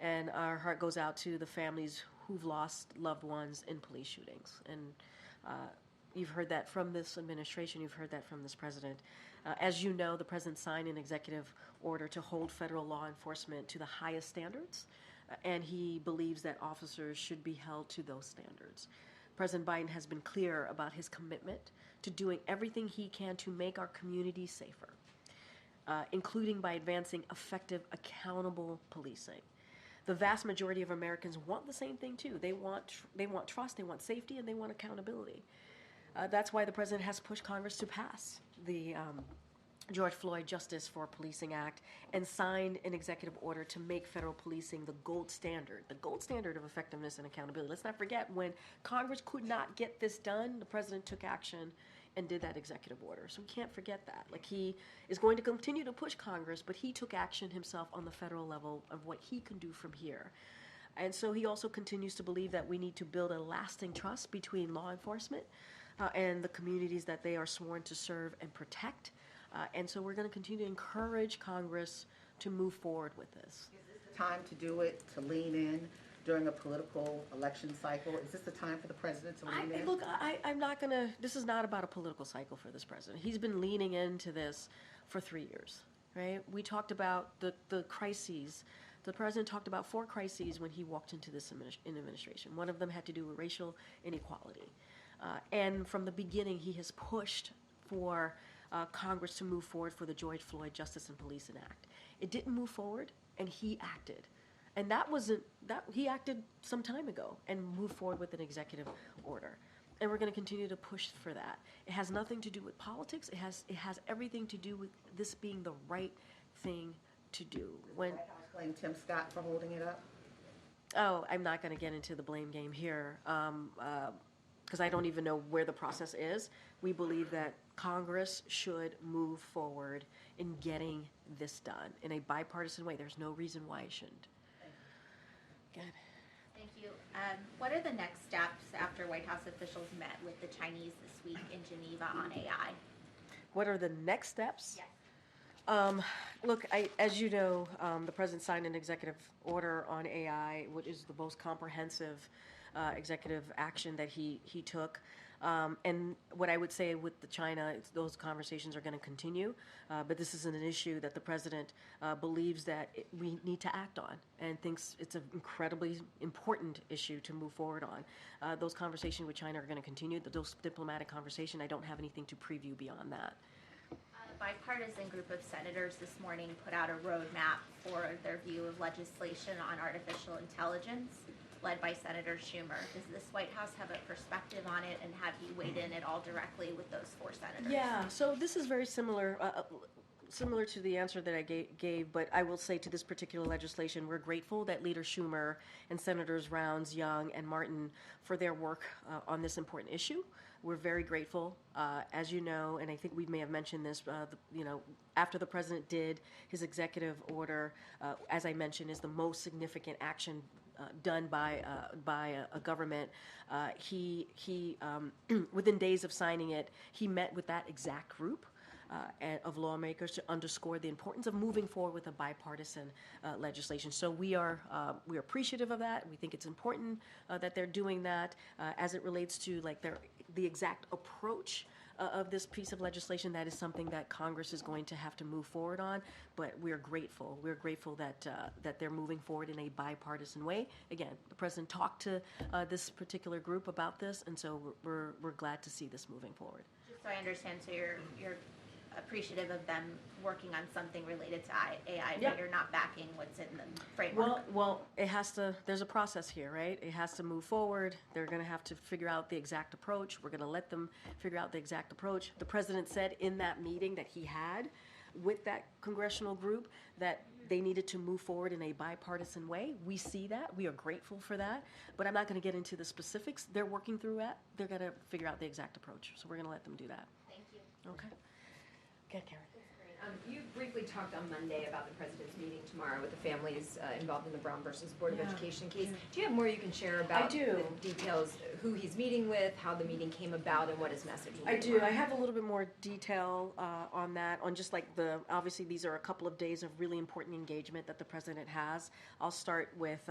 and our heart goes out to the families who've lost loved ones in police shootings. And you've heard that from this administration. You've heard that from this president. As you know, the president signed an executive order to hold federal law enforcement to the highest standards, and he believes that officers should be held to those standards. President Biden has been clear about his commitment to doing everything he can to make our communities safer, including by advancing effective, accountable policing. The vast majority of Americans want the same thing too. They want trust, they want safety, and they want accountability. That's why the president has pushed Congress to pass the George Floyd Justice for Policing Act and signed an executive order to make federal policing the gold standard of effectiveness and accountability. Let's not forget, when Congress could not get this done, the president took action and did that executive order. So we can't forget that. Like, he is going to continue to push Congress, but he took action himself on the federal level of what he can do from here. And so he also continues to believe that we need to build a lasting trust between law enforcement and the communities that they are sworn to serve and protect. And so we're going to continue to encourage Congress to move forward with this. Is this the time to do it, to lean in during a political election cycle? Is this the time for the president to lean in? Look, I'm not going to, this is not about a political cycle for this president. He's been leaning into this for 3 years, right? We talked about the crises. The president talked about 4 crises when he walked into this administration. One of them had to do with racial inequality. And from the beginning, he has pushed for Congress to move forward for the George Floyd Justice and Policing Act. It didn't move forward, and he acted. And he acted some time ago and moved forward with an executive order. And we're going to continue to push for that. It has nothing to do with politics. It has everything to do with this being the right thing to do. When White House blame Tim Scott for holding it up? Oh, I'm not going to get into the blame game here, because I don't even know where the process is. We believe that Congress should move forward in getting this done in a bipartisan way. There's no reason why it shouldn't. Good. Thank you. What are the next steps after White House officials met with the Chinese this week in Geneva on AI? What are the next steps? Yes. Look, as you know, the president signed an executive order on AI, which is the most comprehensive executive action that he took. And what I would say with China, those conversations are going to continue, but this is an issue that the president believes that we need to act on and thinks it's an incredibly important issue to move forward on. Those conversations with China are going to continue. Those diplomatic conversations, I don't have anything to preview beyond that. A bipartisan group of senators this morning put out a roadmap for their view of legislation on artificial intelligence, led by Senator Schumer. Does this White House have a perspective on it, and have you weighed in at all directly with those 4 senators? Yeah, so this is very similar to the answer that I gave, but I will say to this particular legislation, we're grateful that Leader Schumer and Senators Rounds, Young, and Martin for their work on this important issue. We're very grateful, as you know, and I think we may have mentioned this, after the president did his executive order, as I mentioned, is the most significant action done by a government. He within days of signing it, he met with that exact group of lawmakers to underscore the importance of moving forward with a bipartisan legislation. So we're appreciative of that. We think it's important that they're doing that as it relates to like the exact approach of this piece of legislation. That is something that Congress is going to have to move forward on, but we're grateful. We're grateful that they're moving forward in a bipartisan way. Again, the president talked to this particular group about this, and so we're glad to see this moving forward. Just so I understand, so you're appreciative of them working on something related to AI, Yep. but you're not backing what's in the framework. Well, it has to, there's a process here, right? It has to move forward. They're going to have to figure out the exact approach. We're going to let them figure out the exact approach. The president said in that meeting that he had with that congressional group that they needed to move forward in a bipartisan way. We see that. We are grateful for that. But I'm not going to get into the specifics. They're working through that. They're going to figure out the exact approach. So we're going to let them do that. Thank you. Okay. Okay, Karen. You briefly talked on Monday about the president's meeting tomorrow with the families involved in the Brown versus Board of Education case. Do you have more you can share about the details, who he's meeting with, how the meeting came about, and what his message will be? I do. I have a little bit more detail on that, on just like obviously these are a couple of days of really important engagement that the president has. I'll start with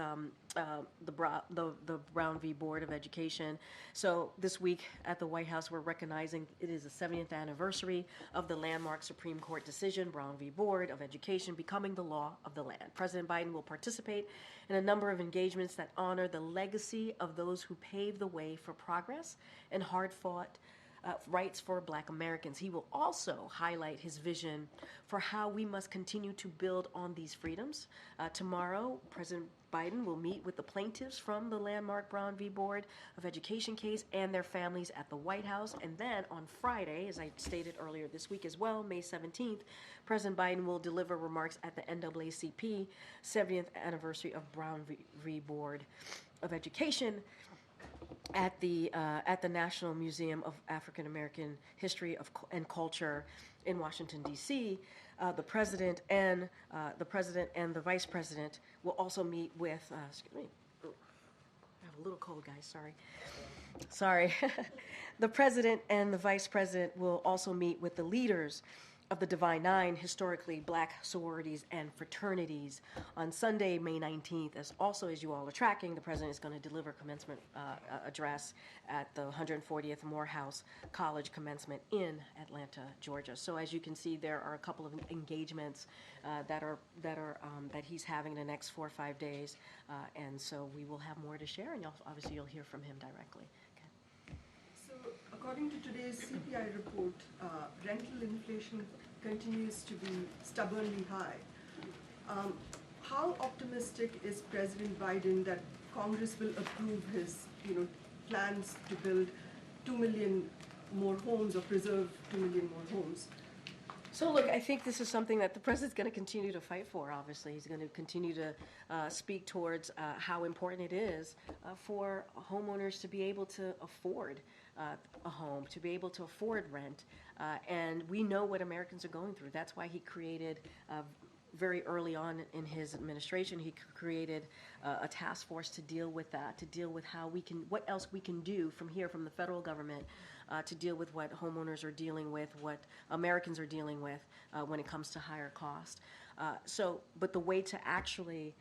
the Brown v. Board of Education. So this week at the White House, we're recognizing it is the 70th anniversary of the landmark Supreme Court decision, Brown v. Board of Education, becoming the law of the land. President Biden will participate in a number of engagements that honor the legacy of those who paved the way for progress and hard-fought rights for Black Americans. He will also highlight his vision for how we must continue to build on these freedoms. Tomorrow, President Biden will meet with the plaintiffs from the landmark Brown v. Board of Education case and their families at the White House. And then on Friday, as I stated earlier this week as well, May 17th, President Biden will deliver remarks at the NAACP 70th anniversary of Brown v. Board of Education at the National Museum of African American History and Culture in Washington, D.C. The president and the vice president will also meet with. Excuse me, I have a little cold, guys. Sorry. The president and the vice president will also meet with the leaders of the Divine Nine, historically Black sororities and fraternities. On Sunday, May 19th, as you all are tracking, the president is going to deliver commencement address at the 140th Morehouse College commencement in Atlanta, Georgia. So as you can see, there are a couple of engagements that he's having in the next 4 or 5 days, and so we will have more to share, and obviously you'll hear from him directly. According to today's CPI report, rental inflation continues to be stubbornly high. How optimistic is President Biden that Congress will approve his, plans to build 2 million more homes or preserve 2 million more homes? So look, I think this is something that the president's going to continue to fight for, obviously. He's going to continue to speak towards how important it is for homeowners to be able to afford a home, to be able to afford rent. And we know what Americans are going through. That's why he created, very early on in his administration, he created a task force to deal with that, to deal with what else we can do from here, from the federal government, to deal with what homeowners are dealing with, what Americans are dealing with when it comes to higher cost. But the way to actually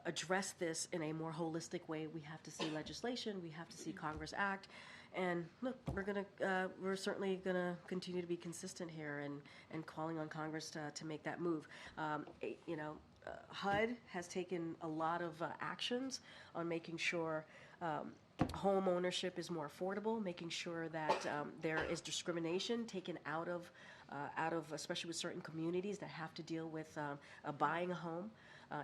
address this in a more holistic way, we have to see legislation, we have to see Congress act. And look, we're certainly gonna continue to be consistent here and calling on Congress to make that move. HUD has taken a lot of actions on making sure home ownership is more affordable, making sure that there is discrimination taken out of especially with certain communities that have to deal with buying a home.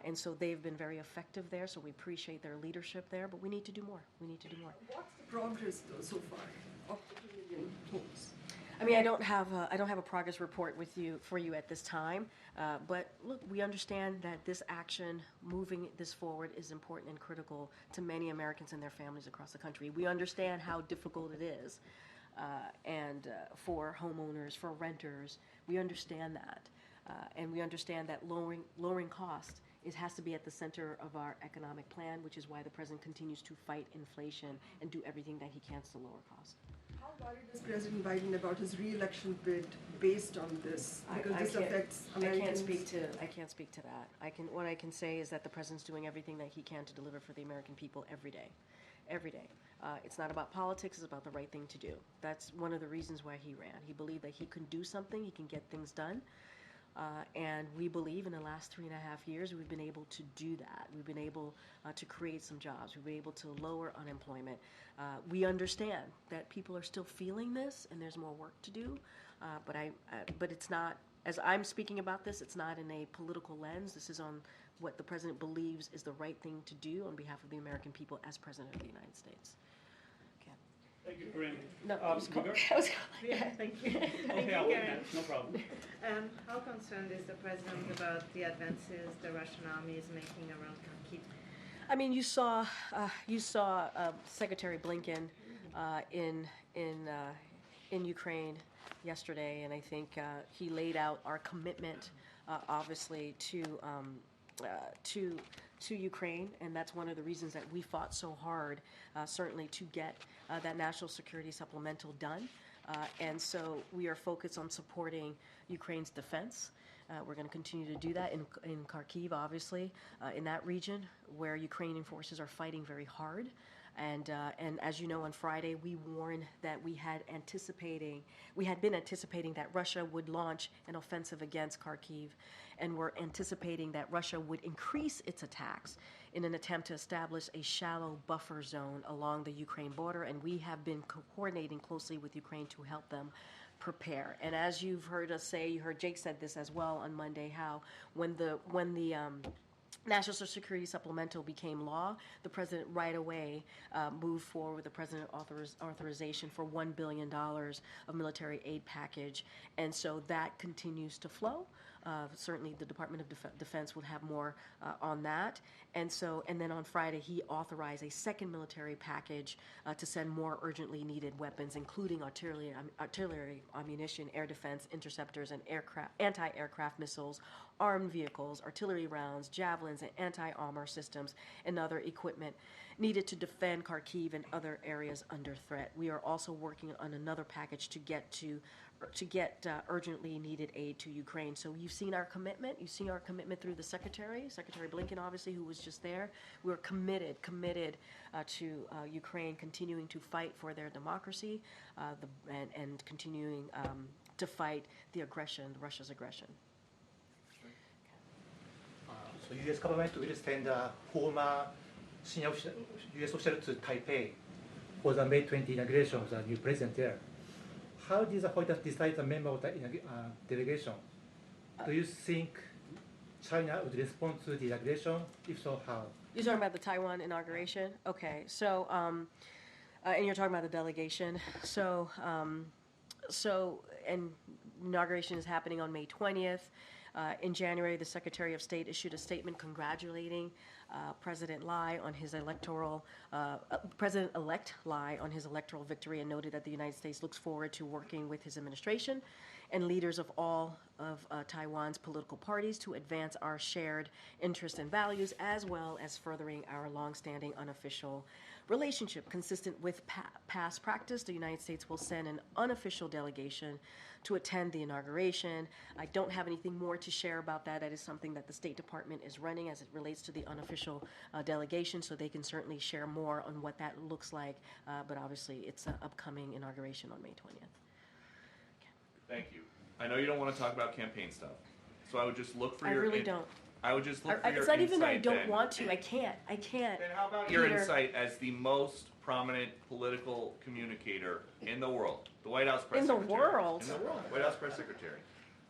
And so they've been very effective there, so we appreciate their leadership there, but we need to do more. What's the progress, though, so far of the 2 million homes? I mean, I don't have a progress report for you at this time, but look, we understand that this action, moving this forward, is important and critical to many Americans and their families across the country. We understand how difficult it is, and for homeowners, for renters, we understand that, and we understand that lowering cost has to be at the center of our economic plan, which is why the president continues to fight inflation and do everything that he can to lower cost. How worried is President Biden about his re-election bid based on this? Because this affects Americans. I can't speak to that. What I can say is that the president's doing everything that he can to deliver for the American people every day. Every day. It's not about politics, it's about the right thing to do. That's one of the reasons why he ran. He believed that he can do something, he can get things done. And we believe in the last 3.5 years we've been able to do that. We've been able to create some jobs. We've been able to lower unemployment. We understand that people are still feeling this and there's more work to do. But it's not, as I'm speaking about this, it's not in a political lens. This is on what the president believes is the right thing to do on behalf of the American people as president of the United States. Thank you, Karine. No, thank you. Okay, I'll wait then. No problem. How concerned is the president about the advances the Russian army is making around Kharkiv? I mean, you saw Secretary Blinken in Ukraine yesterday, and I think he laid out our commitment, obviously, to Ukraine, and that's one of the reasons that we fought so hard, certainly to get that national security supplemental done. And so we are focused on supporting Ukraine's defense. We're going to continue to do that in Kharkiv, obviously, in that region where Ukrainian forces are fighting very hard. And as you know, on Friday, we warned that we had been anticipating that Russia would launch an offensive against Kharkiv, and we're anticipating that Russia would increase its attacks in an attempt to establish a shallow buffer zone along the Ukraine border, and we have been coordinating closely with Ukraine to help them prepare. And as you've heard us say, you heard Jake said this as well on Monday, how when the National Security Supplemental became law, the president right away moved forward with the president authorization for $1 billion of military aid package. And so that continues to flow. Certainly the Department of Defense will have more on that. And then on Friday, he authorized a second military package to send more urgently needed weapons, including artillery ammunition, air defense, interceptors, and anti-aircraft missiles, armed vehicles, artillery rounds, javelins, and anti-armor systems, and other equipment needed to defend Kharkiv and other areas under threat. We are also working on another package to get urgently needed aid to Ukraine. So you've seen our commitment. You've seen our commitment through the Secretary Blinken, obviously, who was just there. We're committed to Ukraine continuing to fight for their democracy and continuing to fight Russia's aggression. So U.S. government will send a former senior U.S. official to Taipei for the May 20 inauguration of the new president there. How did the White House decide the member of the delegation? Do you think China would respond to the inauguration? If so, how? You're talking about the Taiwan inauguration? Okay, so, and you're talking about the delegation. So inauguration is happening on May 20th. In January, the Secretary of State issued a statement congratulating President-elect Lai on his electoral victory, and noted that the United States looks forward to working with his administration and leaders of all of Taiwan's political parties to advance our shared interests and values, as well as furthering our longstanding unofficial relationship. Consistent with past practice, the United States will send an unofficial delegation to attend the inauguration. I don't have anything more to share about that. That is something that the State Department is running as it relates to the unofficial delegation, so they can certainly share more on what that looks like. But obviously, it's an upcoming inauguration on May 20th. Thank you. I know you don't want to talk about campaign stuff, so I would just look for I really don't. I would just look for your It's not even that I insight don't then. want to. I can't. Then how about your insight as the most prominent political communicator in the world? The White House press In the secretary. world? In the world. White House press secretary.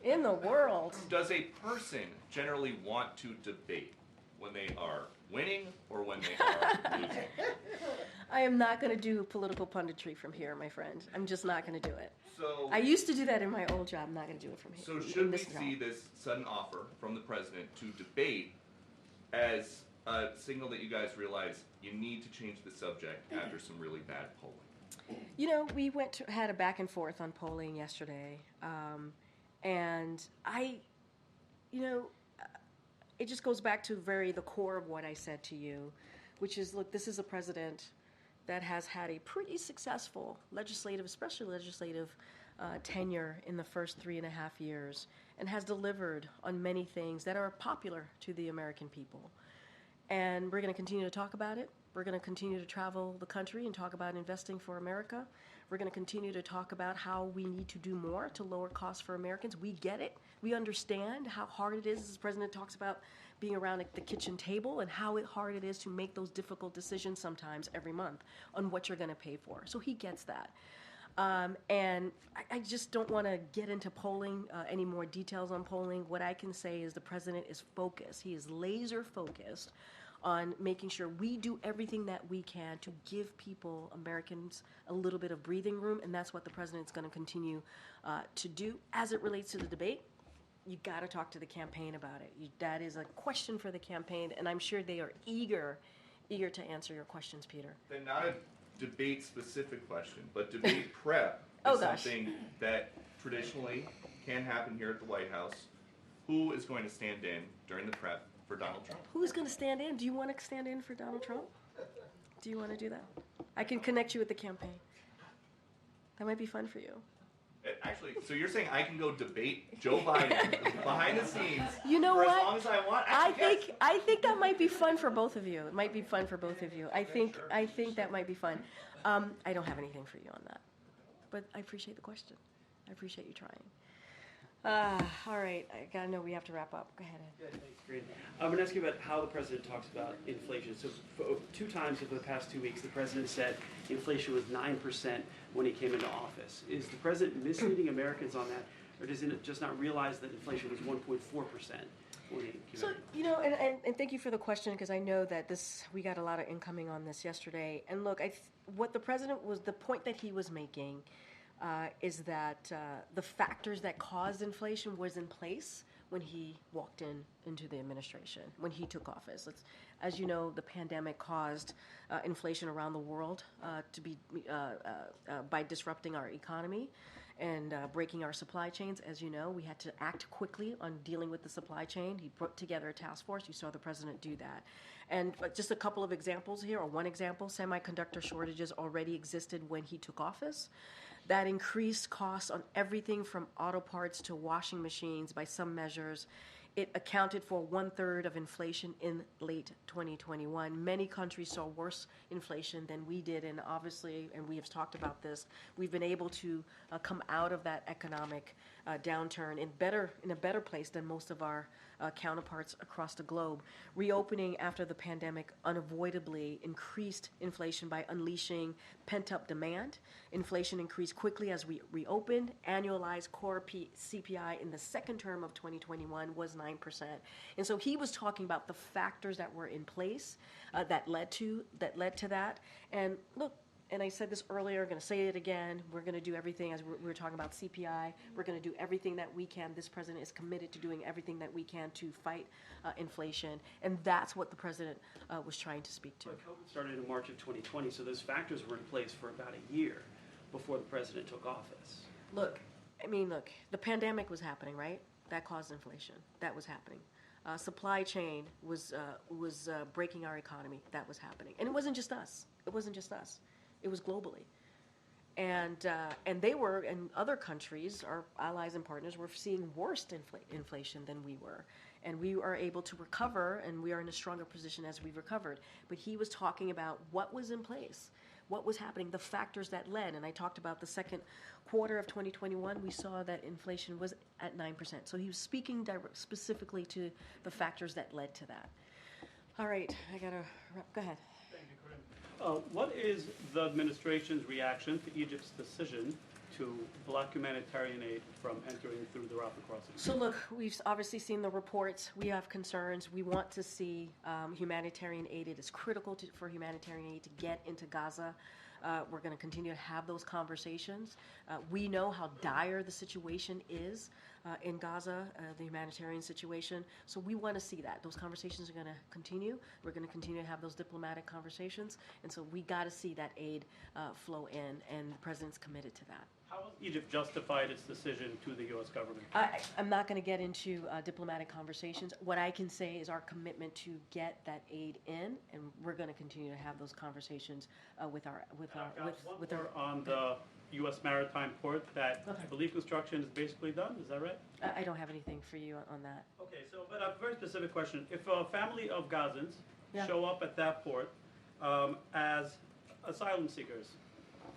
In the world. Does a person generally want to debate when they are winning or when they are losing? I am not going to do political punditry from here, my friend. I'm just not going to do it. So I used to do that in my old job. I'm not going to do it from here. So should we see this sudden offer from the president to debate as a signal that you guys realize you need to change the subject after some really bad polling? You know, we had a back and forth on polling yesterday, and it just goes back to the core of what I said to you, which is, look, this is a president that has had a pretty successful legislative, especially legislative, tenure in the first 3.5 years, and has delivered on many things that are popular to the American people. And we're going to continue to talk about it. We're going to continue to travel the country and talk about investing for America. We're going to continue to talk about how we need to do more to lower costs for Americans. We get it. We understand how hard it is, as the president talks about being around the kitchen table, and how hard it is to make those difficult decisions sometimes every month on what you're going to pay for. So he gets that. And I just don't want to get into polling, any more details on polling. What I can say is the president is focused. He is laser focused on making sure we do everything that we can to give people, Americans, a little bit of breathing room, and that's what the president's going to continue to do. As it relates to the debate, you got to talk to the campaign about it. That is a question for the campaign, and I'm sure they are eager to answer your questions, Peter. Then not a debate-specific question, but debate prep Oh, is gosh. something that traditionally can happen here at the White House. Who is going to stand in during the prep for Donald Trump? Who's going to stand in? Do you want to stand in for Donald Trump? Do you want to do that? I can connect you with the campaign. That might be fun for you. Actually, so you're saying I can go debate Joe Biden behind the scenes You know for what? as long as I want? I Actually, yes. think that might be fun for both of you. It might be fun for both of you. I think that might be fun. I don't have anything for you on that, but I appreciate the question. I appreciate you trying. All right, I gotta know we have to wrap up. Go ahead, Ed. Yeah, thanks, Karine. I'm going to ask you about how the president talks about inflation. So, two times over the past 2 weeks, the president said inflation was 9% when he came into office. Is the president misleading Americans on that, or does he just not realize that inflation was 1.4% when he came So, in? and thank you for the question, because I know that we got a lot of incoming on this yesterday. And look, what the president the point that he was making is that the factors that caused inflation was in place when he walked into the administration, when he took office. As you know, the pandemic caused inflation around the world to be by disrupting our economy and breaking our supply chains. As you know, we had to act quickly on dealing with the supply chain. He put together a task force. You saw the president do that. And just a couple of examples here, or one example, semiconductor shortages already existed when he took office. That increased costs on everything from auto parts to washing machines by some measures. It accounted for 1/3 of inflation in late 2021. Many countries saw worse inflation than we did, and obviously, and we have talked about this, we've been able to come out of that economic downturn in a better place than most of our counterparts across the globe. Reopening after the pandemic unavoidably increased inflation by unleashing pent-up demand. Inflation increased quickly as we reopened. Annualized core CPI in the second term of 2021 was 9%. And so he was talking about the factors that were in place that led to that. And look, and I said this earlier, I'm going to say it again, we're going to do everything, as we were talking about CPI, we're going to do everything that we can. This president is committed to doing everything that we can to fight inflation, and that's what the president was trying to speak to. But COVID started in March of 2020, so those factors were in place for about a year before the president took office. Look, the pandemic was happening, right? That caused inflation. That was happening. Supply chain was breaking our economy. That was happening. And it wasn't just us. It was globally. And they were, and other countries, our allies and partners, were seeing worse inflation than we were. And we are able to recover, and we are in a stronger position as we recovered. But he was talking about what was in place, what was happening, the factors that led. And I talked about the second quarter of 2021, we saw that inflation was at 9%. So he was speaking specifically to the factors that led to that. All right, go ahead. What is the administration's reaction to Egypt's decision to block humanitarian aid from entering through the Rafa crossing? So look, we've obviously seen the reports. We have concerns. We want to see humanitarian aid. It is critical for humanitarian aid to get into Gaza. We're going to continue to have those conversations. We know how dire the situation is in Gaza, the humanitarian situation. So we want to see that. Those conversations are going to continue. We're going to continue to have those diplomatic conversations. And so we got to see that aid flow in, and the president's committed to that. How has Egypt justified its decision to the U.S. government? I'm not going to get into diplomatic conversations. What I can say is our commitment to get that aid in, and we're going to continue to have those conversations with our on the U.S. maritime port that I believe construction is basically done. Is that right? I don't have anything for you on that. Okay, so but a very specific question: if a family of Gazans show up at that port as asylum seekers,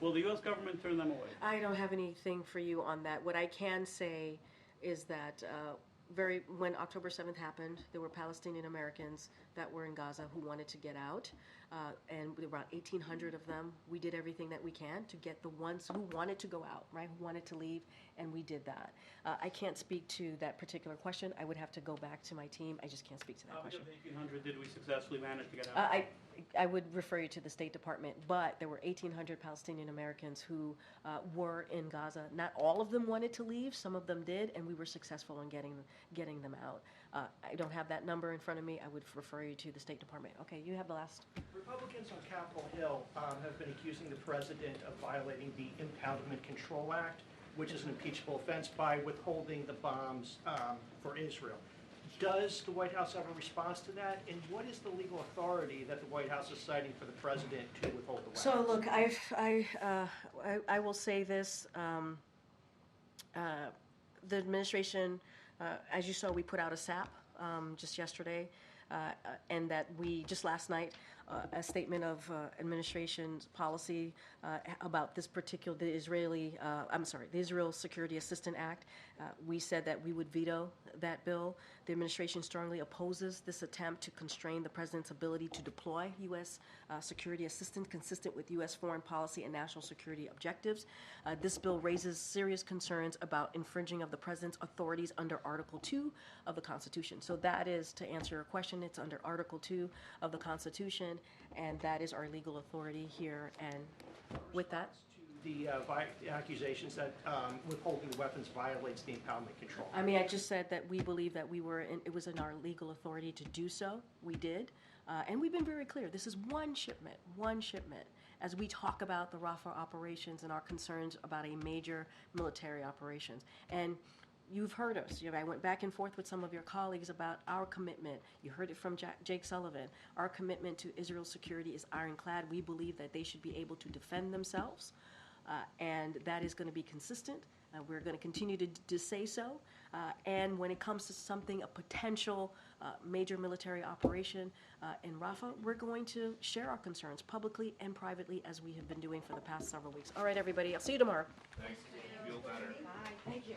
will the U.S. government turn them away? I don't have anything for you on that. What I can say is that when October 7th happened, there were Palestinian Americans that were in Gaza who wanted to get out, and there were about 1,800 of them. We did everything that we can to get the ones who wanted to go out, right, who wanted to leave, and we did that. I can't speak to that particular question. I would have to go back to my team. I just can't speak to that question. Of the 1,800, did we successfully manage to get out? I would refer you to the State Department, but there were 1,800 Palestinian Americans who were in Gaza. Not all of them wanted to leave. Some of them did, and we were successful in getting them out. I don't have that number in front of me. I would refer you to the State Department. Okay, you have the last. Republicans on Capitol Hill have been accusing the president of violating the Impoundment Control Act, which is an impeachable offense, by withholding the bombs for Israel. Does the White House have a response to that? And what is the legal authority that the White House is citing for the president to withhold the weapons? So look, I will say this. The administration, as you saw, we put out a SAP just yesterday, and that we, just last night, a statement of administration's policy about this particular, the Israel Security Assistance Act. We said that we would veto that bill. The administration strongly opposes this attempt to constrain the president's ability to deploy U.S. security assistance consistent with U.S. foreign policy and national security objectives. This bill raises serious concerns about infringing of the president's authorities under Article 2 of the Constitution. So that is, to answer your question, it's under Article 2 of the Constitution, and that is our legal authority here. And with that, The accusations that withholding the weapons violates the impoundment control. I mean, I just said that we believe that it was in our legal authority to do so. We did. And we've been very clear. This is one shipment. As we talk about the Rafa operations and our concerns about a major military operations. And you've heard us. I went back and forth with some of your colleagues about our commitment. You heard it from Jake Sullivan. Our commitment to Israel's security is ironclad. We believe that they should be able to defend themselves. And that is going to be consistent. We're going to continue to say so. And when it comes to something, a potential major military operation in Rafa, we're going to share our concerns publicly and privately, as we have been doing for the past several weeks. All right, everybody. I'll see you tomorrow. Thanks. Feel better. Bye. Thank you.